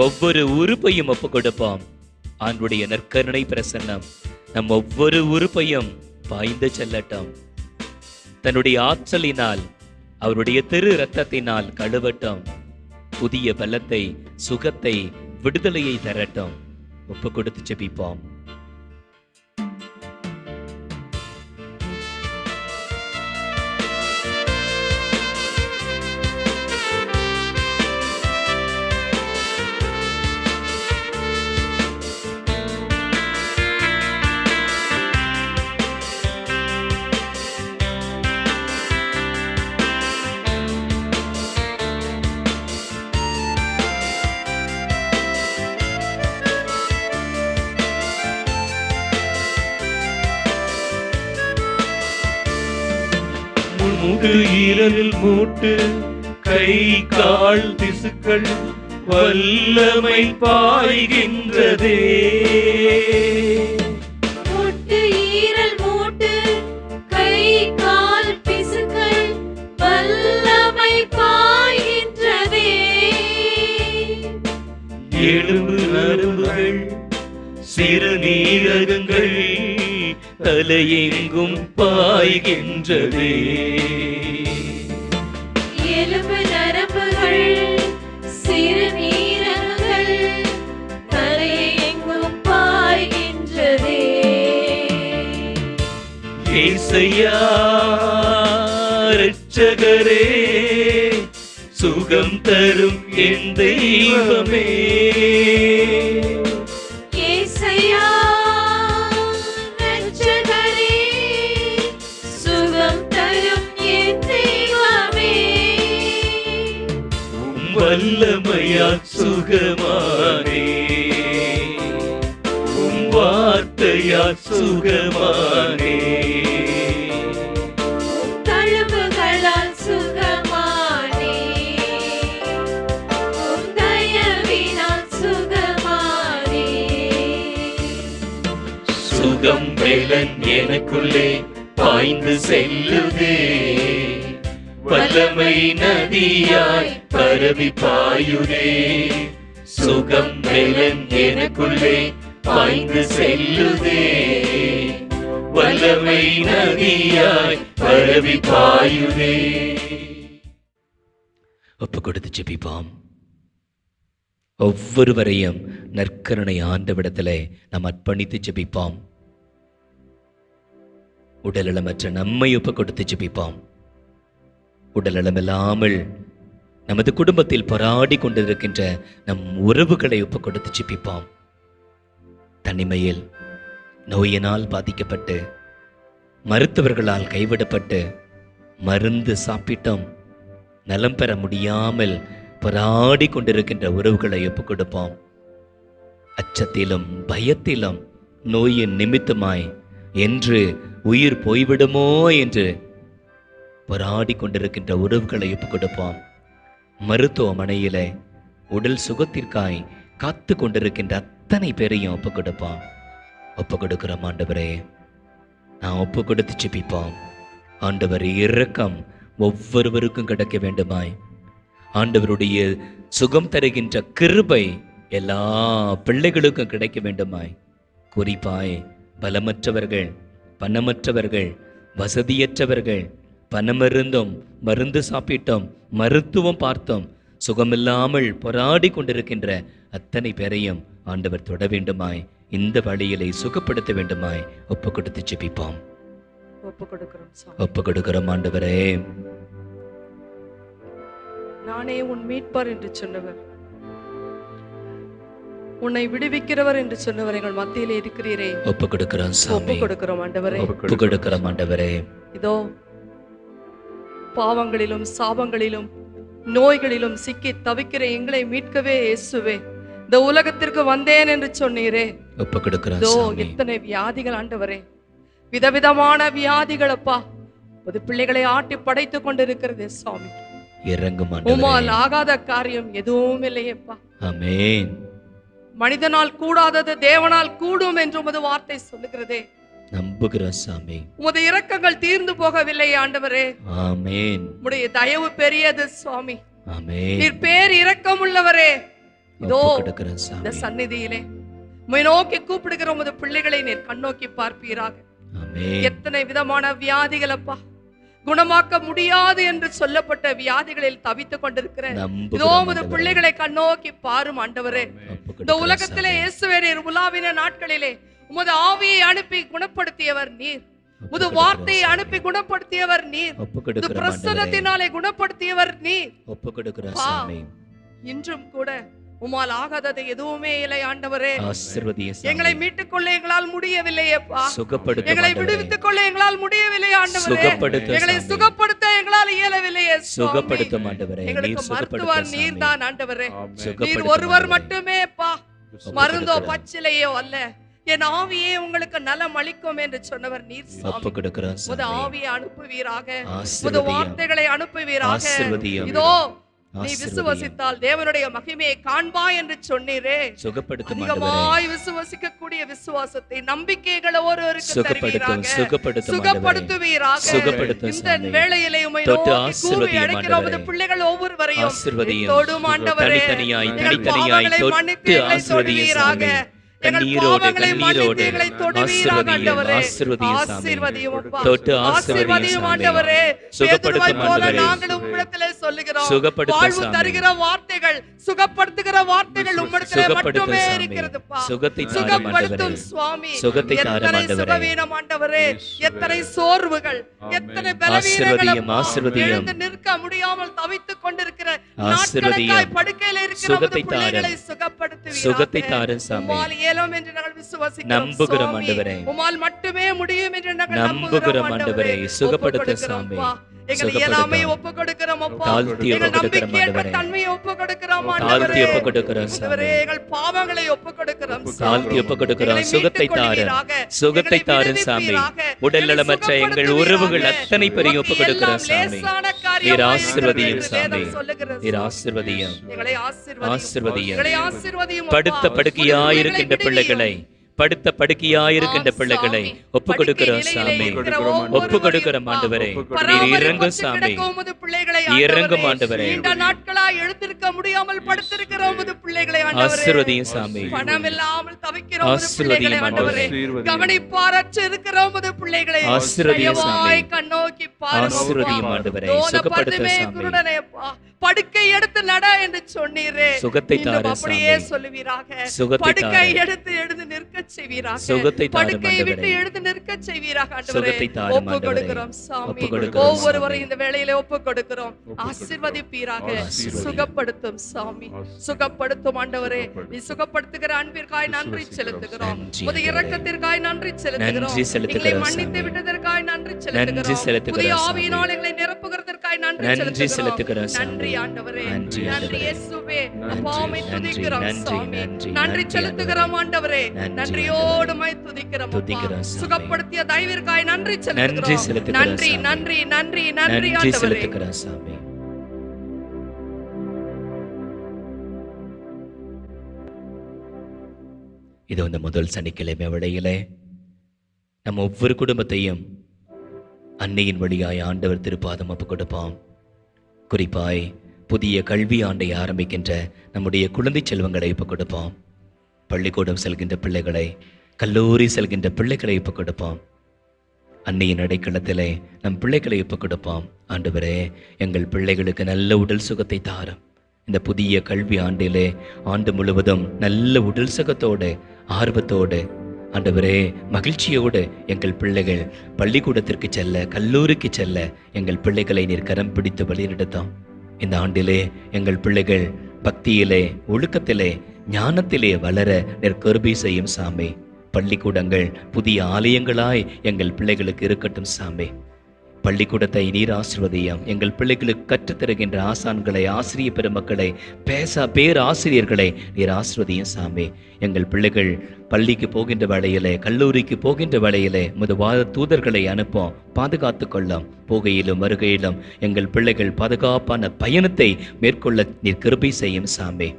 ஒவ்வொரு உறுப்பையும் ஒப்பு கொடுப்போம். ஆண்டுடைய நற்கருணை பிரசன்னம் நம் ஒவ்வொரு உறுப்பையும் பாய்ந்து செல்லட்டும். தன்னுடைய ஆற்றலினால் அவருடைய திரு இரத்தத்தினால் கழுவட்டும். புதிய பலத்தை, சுகத்தை, விடுதலையை தரட்டும். ஒப்பு கொடுத்து ஜெபிப்போம். முது ஈரலில் மூட்டு, கை கால் திசுக்கள் வல்லமை பாய்கின்றதே. முட்டு ஈரல் மூட்டு, கை கால் பிசுக்கள் வல்லமை பாய்கின்றதே. எலும்பு நரம்புகள், சிறுநீரகங்கள் தலையெங்கும் பாய்கின்றதே. எலும்பு நரம்புகள், சிறுநீரகங்கள் தலையெங்கும் பாய்கின்றதே. ஏசையா ரட்சகரே, சுகம் தரும் என் தெய்வமே. ஏசையா ரட்சகரே, சுகம் தரும் என் தெய்வமே. உம் வல்லமையால் சுகமானே, உம் வார்த்தையால் சுகமானே. உம் தழும்புகளால் சுகமானே, உம் தயவினால் சுகமானே. சுகம் வேலன் எனக்குள்ளே பாய்ந்து செல்லுதே, வல்லமை நதியாய் பரவி பாயுதே. சுகம் வேலன் எனக்குள்ளே பாய்ந்து செல்லுதே, வல்லமை நதியாய் பரவி பாயுதே. ஒப்பு கொடுத்து ஜெபிப்போம். ஒவ்வொருவரையும் நற்கருணை ஆண்டவிடத்திலே நாம் அர்ப்பணித்து ஜெபிப்போம். உடல்நலமற்ற நம்மை ஒப்பு கொடுத்து ஜெபிப்போம். உடல்நலமில்லாமல் நமது குடும்பத்தில் போராடி கொண்டிருக்கின்ற நம் உறவுகளை ஒப்பு கொடுத்து ஜெபிப்போம். தனிமையில் நோயினால் பாதிக்கப்பட்டு, மருத்துவர்களால் கைவிடப்பட்டு, மருந்து சாப்பிட்டோம் நலம் பெற முடியாமல் போராடி கொண்டிருக்கின்ற உறவுகளை ஒப்பு கொடுப்போம். அச்சத்திலும் பயத்திலும் நோயின் நிமித்தமாய் என்று உயிர் போய்விடுமோ என்று போராடி கொண்டிருக்கின்ற உறவுகளை ஒப்பு கொடுப்போம். மருத்துவமனையிலே உடல் சுகத்திற்காய் காத்து கொண்டிருக்கின்ற அத்தனை பேரையும் ஒப்பு கொடுப்போம். ஒப்பு கொடுக்கிறோம் ஆண்டவரே, நான் ஒப்பு கொடுத்து ஜெபிப்போம். ஆண்டவர் இரக்கம் ஒவ்வொருவருக்கும் கிடைக்க வேண்டுமாய், ஆண்டவருடைய சுகம் தருகின்ற கிருபை எல்லா பிள்ளைகளுக்கும் கிடைக்க வேண்டுமாய், குறிப்பாய் பலமற்றவர்கள், பணமற்றவர்கள், வசதியற்றவர்கள், பணமிருந்தும் மருந்து சாப்பிட்டோம், மருத்துவம் பார்த்தோம், சுகமில்லாமல் போராடி கொண்டிருக்கின்ற அத்தனை பேரையும் ஆண்டவர் தொட வேண்டுமாய், இந்த வழியிலே சுகப்படுத்த வேண்டுமாய் ஒப்பு கொடுத்து ஜெபிப்போம். ஒப்பு கொடுக்கிறோம் சாமி. ஒப்பு கொடுக்கிறோம் ஆண்டவரே. நானே உன் மீட்பர் என்று சொன்னவர், உன்னை விடுவிக்கிறவர் என்று சொன்னவர் எங்கள் மத்தியிலே இருக்கிறீரே. ஒப்பு கொடுக்கிறோம் ஒப்பு சாமி. கொடுக்கிறோம் ஆண்டவரே. ஒப்பு கொடுக்கிறோம் ஆண்டவரே. இதோ பாவங்களிலும் சாபங்களிலும் நோய்களிலும் சிக்கி தவிக்கிற எங்களை மீட்கவே இயேசுவே இந்த உலகத்திற்கு வந்தேன் என்று சொன்னீரே. ஒப்பு கொடுக்கிறோம் இதோ சாமி. எத்தனை வியாதிகள் ஆண்டவரே, விதவிதமான வியாதிகள் அப்பா புது பிள்ளைகளை ஆட்டி படைத்துக் கொண்டிருக்கிறது சுவாமி. இறங்கும் உம்மால் ஆண்டவரே. ஆகாத காரியம் எதுவும் இல்லையப்பா. ஆமென். மனிதனால் கூடாதது தேவனால் கூடும் என்று உமது வார்த்தை சொல்லுகிறதே. நம்புகிறோம் சாமி. உமது இரக்கங்கள் தீர்ந்து போகவில்லை ஆண்டவரே. ஆமென். உம்முடைய தயவு பெரியது சுவாமி. ஆமென். நீர் பேர் இரக்கம் உள்ளவரே. இதோ ஒப்பு கொடுக்கிறோம் இந்த சாமி. சந்நிதியிலே உம்மை நோக்கி கூப்பிடுகிற உமது பிள்ளைகளை நீர் கண்ணோக்கி பார்ப்பீராக. ஆமென். எத்தனை விதமான வியாதிகள் அப்பா, குணமாக்க முடியாது என்று சொல்லப்பட்ட வியாதிகளில் தவித்துக் கொண்டிருக்கிற இதோ நம்புகிறோம் உமது ஆண்டவரே. பிள்ளைகளை கண்ணோக்கி பாரும் ஆண்டவரே. ஒப்பு இந்த கொடுக்கிறோம் உலகத்திலே சாமி. இயேசுவே நீர் உலாவின நாட்களிலே உமது ஆவியை அனுப்பி குணப்படுத்தியவர் நீர். ஒப்பு உமது கொடுக்கிறோம் வார்த்தையை சாமி. அனுப்பி குணப்படுத்தியவர் நீர். ஒப்பு இது கொடுக்கிறோம் ஆண்டவரே. பிரசன்னத்தினாலே குணப்படுத்தியவர் நீர். ஒப்பு கொடுக்கிறோம் பா. சாமி. இன்றும் கூட உம்மால் ஆகாதது எதுவுமே இல்லை ஆண்டவரே. ஆசீர்வதியும் சாமி. எங்களை மீட்டுக் கொள்ள எங்களால் முடியவில்லையேப்பா. சுகப்படுத்தும் எங்களை ஆண்டவரே. விடுவித்துக் கொள்ள எங்களால் முடியவில்லை ஆண்டவரே. சுகப்படுத்தும் எங்களை சாமி. சுகப்படுத்த எங்களால் இயலவில்லையே சுவாமி. சுகப்படுத்தும் ஆண்டவரே. எங்களுக்கு நீர் மருத்துவர் சுகப்படுத்தும் நீர் சாமி. தான் ஆண்டவரே. நீர் சுகப்படுத்தும் ஒருவர் ஆண்டவரே. மட்டுமேப்பா. ஒப்பு மருந்தோ கொடுக்கிறோம். பச்சிலையோ அல்ல, என் ஆவியே உங்களுக்கு நலம் அளிக்கும் என்று சொன்னவர் நீர் ஒப்பு சுவாமி. கொடுக்கிறோம் முத சாமி. ஆவியை அனுப்புவீராக, முத ஆசீர்வதியும். வார்த்தைகளை அனுப்புவீராக. ஆசீர்வதியும். இதோ நீ ஆசீர்வதியும். விசுவசித்தால் தேவனுடைய மகிமையை காண்பாய் என்று சொன்னீரே. சுகப்படுத்தும் ஆண்டவரே. அதிகமாய் விசுவசிக்கக்கூடிய விசுவாசத்தை நம்பிக்கைகளை ஒருவருக்கு சுகப்படுத்தும். தருவீராக. சுகப்படுத்தும் ஆண்டவரே. சுகப்படுத்துவீராக. சுகப்படுத்தும் இந்த சாமி. வேளையிலே உம்மை தொட்டு நோக்கி கூவி ஆசீர்வதியும் அழைக்கிற உமது ஆண்டவரே. பிள்ளைகள் ஒவ்வொருவரையும் ஆசீர்வதியும். தொடும் ஆண்டவரே. தனித்தனியாய் எங்கள் தனித்தனியாய் பாவங்களை தொட்டு மன்னித்து எங்களை ஆசீர்வதியும் தொடுவீராக. சாமி. எங்கள் கண்ணீரோடு பாவங்களை மன்னித்து கண்ணீரோடு எங்களை தொடுவீராக ஆசீர்வதியும். ஆண்டவரே. ஆசீர்வதியும் சாமி. ஆசீர்வதியும் அப்பா. தொட்டு ஆசீர்வதியும் ஆசீர்வதியும் சாமி. ஆண்டவரே. சுகப்படுத்தும் பேதுருவைப் போல ஆண்டவரே. நாங்களும் உம்மிடத்திலே சொல்லுகிறோம். சுகப்படுத்தும் வாழ்வு சாமி. தருகிற வார்த்தைகள், சுகப்படுத்துகிற வார்த்தைகள் உம்மிடத்திலே சுகப்படுத்தும் மட்டுமே சாமி. இருக்கிறதுப்பா. சுகத்தை தாரும் சுகப்படுத்தும் ஆண்டவரே. சுவாமி. சுகத்தை தாரும் எத்தனை ஆண்டவரே. சுகவீனம் ஆண்டவரே, எத்தனை சோர்வுகள், எத்தனை பலவீனங்கள் ஆசீர்வதியும். அப்பா. ஆசீர்வதியும். எழுந்து நிற்க முடியாமல் தவித்துக் கொண்டிருக்கிற ஆசீர்வதியும். நாட்கணக்காய் படுக்கையில் இருக்கிற உமது சுகத்தை பிள்ளைகளை தாரும். சுகப்படுத்துவீராக. சுகத்தை தாரும் சாமி. உம்மால் இயலும் என்று நாங்கள் விசுவாசிக்கிறோம் நம்புகிறோம் சுவாமி. ஆண்டவரே. உம்மால் மட்டுமே முடியும் என்று நாங்கள் நம்புகிறோம் ஆண்டவரே. சுகப்படுத்தும் ஒப்புக்கொடுக்கிறோம் சாமி. அப்பா. எங்கள் சுகப்படுத்தும். இயலாமையை ஒப்புக்கொடுக்கிறோம் அப்பா. தாழ்த்தி எங்கள் ஒப்புக்கொடுக்கிறோம் நம்பிக்கையற்ற ஆண்டவரே. தன்மையை ஒப்புக்கொடுக்கிறோம் தாழ்த்தி ஆண்டவரே. ஒப்புக்கொடுக்கிறோம் ஆண்டவரே, சாமி. எங்கள் பாவங்களை ஒப்புக்கொடுக்கிறோம் தாழ்த்தி சாமி. ஒப்புக்கொடுக்கிறோம். எங்களை சுகத்தை மீட்டுக் தாரும். கொள்வீராக. சுகத்தை எங்களை தாரும் சாமி. விடுவிப்பீராக. உடல் எங்களை நலமற்ற எங்கள் சுகப்படுத்துவீராக. உறவுகள் அத்தனை பேரையும் உமக்கு ஒப்புக்கொடுக்கிறோம் எல்லாம் சாமி. லேசான நீர் காரியமாய் ஆசீர்வதியும் இருக்கிறது என்று சாமி. வேதம் சொல்லுகிறது நீர் சாமி. ஆசீர்வதியும். எங்களை ஆசீர்வதியும். ஆசீர்வதியும். எங்களை ஆசீர்வதியும் படுத்த அப்பா. படுக்கையாயிருக்கின்ற உமது பிள்ளைகளை, படுத்த படுக்கையாயிருக்கின்ற பிள்ளைகளை ஒப்பு கொடுக்கிறோம் சாமி. ஒப்பு கொடுக்கிறோம் ஆண்டவரே. நீர் இறங்கும் சாமி. இறங்கும் ஆண்டவரே. நீண்ட நாட்களாய் எழுந்திருக்க முடியாமல் படுத்திருக்கிற உமது பிள்ளைகளை ஆண்டவரே. ஆசீர்வதியும் சாமி. பணம் இல்லாமல் தவிக்கிற உமது ஆசீர்வதியும் பிள்ளைகளை ஆண்டவரே. ஆண்டவரே. கவனிப்பாரற்று இருக்கிற உமது பிள்ளைகளை ஆசீர்வதியும் சாமி. தயவாய் கண்ணோக்கி பாரும் அப்பா. ஆசீர்வதியும் ஆண்டவரே. தோன சுகப்படுத்தும் பதுமே சாமி. குருடனே அப்பா. படுக்கை எடுத்து நட என்று சொன்னீரே. சுகத்தை இன்னும் தாரும் அப்படியே சாமி. சொல்லுவீராக. சுகத்தை படுக்கை தாரும். எடுத்து எழுந்து நிற்கச் செய்வீராக. சுகத்தை தாரும் படுக்கை ஆண்டவரே. விட்டு எழுந்து நிற்கச் செய்வீராக ஆண்டவரே. சுகத்தை தாரும் ஒப்பு ஆண்டவரே. கொடுக்கிறோம் சாமி. ஒப்பு கொடுக்கிறோம் ஒவ்வொருவரையும் சாமி. இந்த வேளையிலே ஒப்பு கொடுக்கிறோம். ஆசீர்வதிப்பீராக. ஆசீர்வதியும். சுகப்படுத்தும் சாமி. சுகப்படுத்தும் ஆண்டவரே. நீ சுகப்படுத்துகிற அன்பிற்காய் நன்றி செலுத்துகிறோம். நன்றி புதிய ஆண்டவரே. இரக்கத்திற்காய் நன்றி செலுத்துகிறோம். நன்றி செலுத்துகிறோம் எங்களை மன்னித்து சாமி. விட்டதற்காய் நன்றி நன்றி செலுத்துகிறோம். செலுத்துகிறோம் புதிய சாமி. ஆவியினால் எங்களை நிரப்புகிறதற்காய் நன்றி நன்றி செலுத்துகிறோம். செலுத்துகிறோம் சாமி. நன்றி ஆண்டவரே. நன்றி நன்றி ஆண்டவரே. இயேசுவே. நன்றி, அப்பா, உம்மை நன்றி, துதிக்கிறோம் நன்றி, சாமி. நன்றி, நன்றி நன்றி செலுத்துகிறோம் ஆண்டவரே. நன்றி நன்றியோடு உம்மை துதிக்கிறோம் அப்பா. துதிக்கிறோம் சாமி. சுகப்படுத்திய தயவிற்காய் நன்றி நன்றி செலுத்துகிறோம். செலுத்துகிறோம் நன்றி சாமி. நன்றி நன்றி நன்றி நன்றி ஆண்டவரே. செலுத்துகிறோம் சாமி. இது இந்த முதல் சனிக்கிழமை வேளையிலே நம்ம ஒவ்வொரு குடும்பத்தையும் அன்னையின் வழியாய் ஆண்டவர் திருப்பாதம் ஒப்பு கொடுப்போம். குறிப்பாய் புதிய கல்வி ஆண்டை ஆரம்பிக்கின்ற நம்முடைய குழந்தை செல்வங்களை ஒப்பு கொடுப்போம். பள்ளிக்கூடம் செல்கின்ற பிள்ளைகளை, கல்லூரி செல்கின்ற பிள்ளைகளை ஒப்பு கொடுப்போம். அன்னையின் அடைக்கலத்திலே நம் பிள்ளைகளை ஒப்புக் கொடுப்போம். ஆண்டவரே, எங்கள் பிள்ளைகளுக்கு நல்ல உடல் சுகத்தை தாரும். இந்த புதிய கல்வி ஆண்டிலே ஆண்டு முழுவதும் நல்ல உடல் சுகத்தோடு, ஆர்வத்தோடு, ஆண்டவரே மகிழ்ச்சியோடு எங்கள் பிள்ளைகள் பள்ளிக்கூடத்திற்கு செல்ல, கல்லூரிக்கு செல்ல எங்கள் பிள்ளைகளை நீர் கரம் பிடித்து வழிநடத்தும். இந்த ஆண்டிலே எங்கள் பிள்ளைகள் பக்தியிலே, ஒழுக்கத்திலே, ஞானத்திலே வளர நீர் கிருபை செய்யும் சாமி. பள்ளிக்கூடங்கள் புதிய ஆலயங்களாய் எங்கள் பிள்ளைகளுக்கு இருக்கட்டும் சாமி. பள்ளிக்கூடத்தை நீர் ஆசீர்வதியும். எங்கள் பிள்ளைகளுக்கு கற்றுத்தருகின்ற ஆசான்களை, ஆசிரிய பெருமக்களை, பேராசிரியர்களை நீர் ஆசீர்வதியும் சாமி. எங்கள் பிள்ளைகள் பள்ளிக்கு போகின்ற வேளையிலே, கல்லூரிக்கு போகின்ற வேளையிலே வாத தூதர்களை அனுப்போம், பாதுகாத்து கொள்ளும். போகையிலும் வருகையிலும் எங்கள் பிள்ளைகள் பாதுகாப்பான பயணத்தை மேற்கொள்ள நீர் கிருபை செய்யும் சாமி.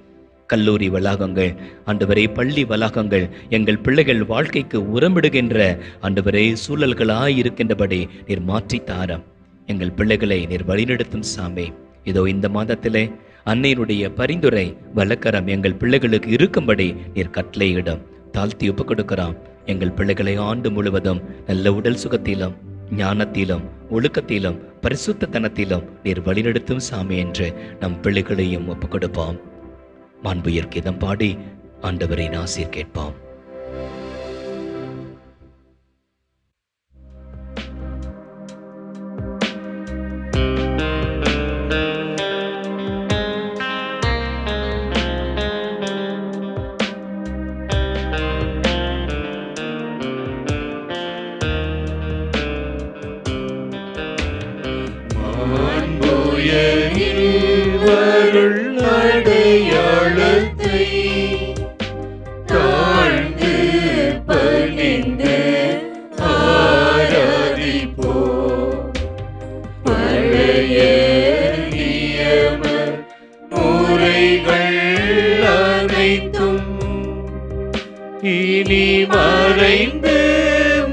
கல்லூரி வளாகங்கள், ஆண்டவரே பள்ளி வளாகங்கள் எங்கள் பிள்ளைகள் வாழ்க்கைக்கு உரமிடுகின்ற ஆண்டவரே சூழல்களாய் இருக்கின்றபடி நீர் மாற்றி தாரம். எங்கள் பிள்ளைகளை நீர் வழிநடத்தும் சாமி. இதோ இந்த மாதத்திலே அன்னையினுடைய பரிந்துரை வழக்கரம் எங்கள் பிள்ளைகளுக்கு இருக்கும்படி நீர் கட்டளையிடும். தாழ்த்தி ஒப்புக் கொடுக்கிறோம். எங்கள் பிள்ளைகளை ஆண்டு முழுவதும் நல்ல உடல் சுகத்திலும், ஞானத்திலும், ஒழுக்கத்திலும், பரிசுத்தத்தனத்திலும் நீர் வழிநடத்தும் சாமி என்று நம் பிள்ளைகளையும் ஒப்புக் கொடுப்போம். மாண்புயர் கீதம் பாடி ஆண்டவரின் ஆசீர் கேட்போம். அடையாளத்தை தாழ்ந்து பணிந்து ஆராதிப்போ. பழைய நியம முறைகள் அனைத்தும் இனி மறைந்து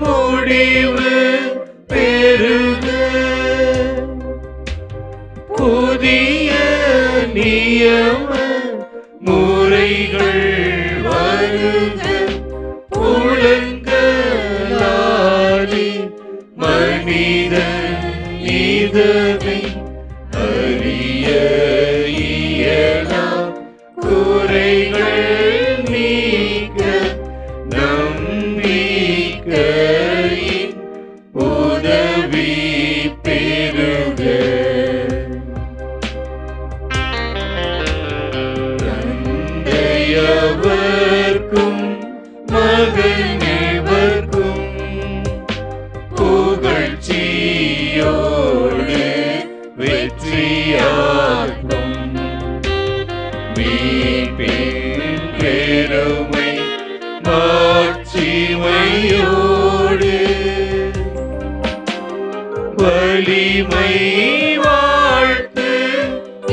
முடிவு பெறுக. புதிய நியம முறைகள் வருக. புலங்களாலே மனித இதனை அறிய இயலா குறைகள் நீக்க நம்பிக்கையின் உதவி பெறுக. தந்தையவர்க்கும் மகனவர்க்கும் புகழ்ச்சியோடு வெற்றியாகும். மீட்பின் பெருமை மாட்சிமையோடு வலிமை வாழ்த்து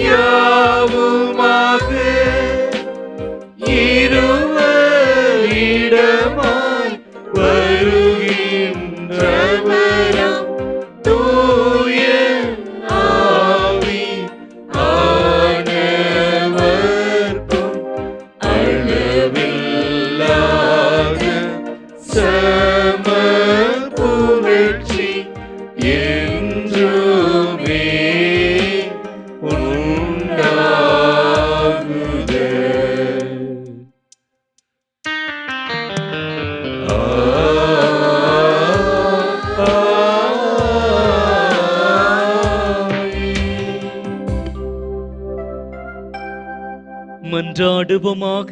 யாவுமாக இருவரிடமாய் வருகின்றவரம் தூய ஆவி ஆனவர்க்கும் அளவில்லாத சம புகழ்ச்சி என்றுமே உண்டாகுக. மன்றாடுவோமாக.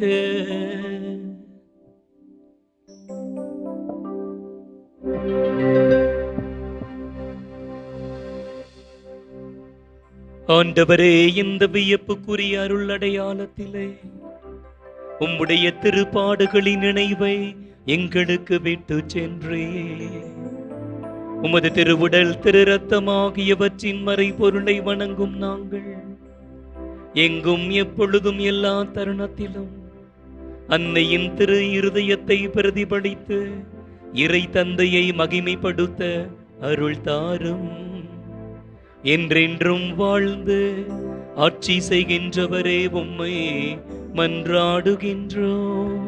ஆண்டவரே, இந்த வியப்புக்குரிய அருள் அடையாளத்திலே உம்முடைய திருப்பாடுகளின் நினைவை எங்களுக்கு விட்டு சென்றே. உமது திருவுடல், திரு ரத்தமாகியவற்றின் மறை பொருளை வணங்கும் நாங்கள் எங்கும் எப்பொழுதும் எல்லா தருணத்திலும் அன்னையின் திரு இருதயத்தை பிரதிபலித்து இறை தந்தையை மகிமைப்படுத்த அருள் தாரும். என்றென்றும் வாழ்ந்து ஆட்சி செய்கின்றவரே, உம்மை மன்றாடுகின்றோம்.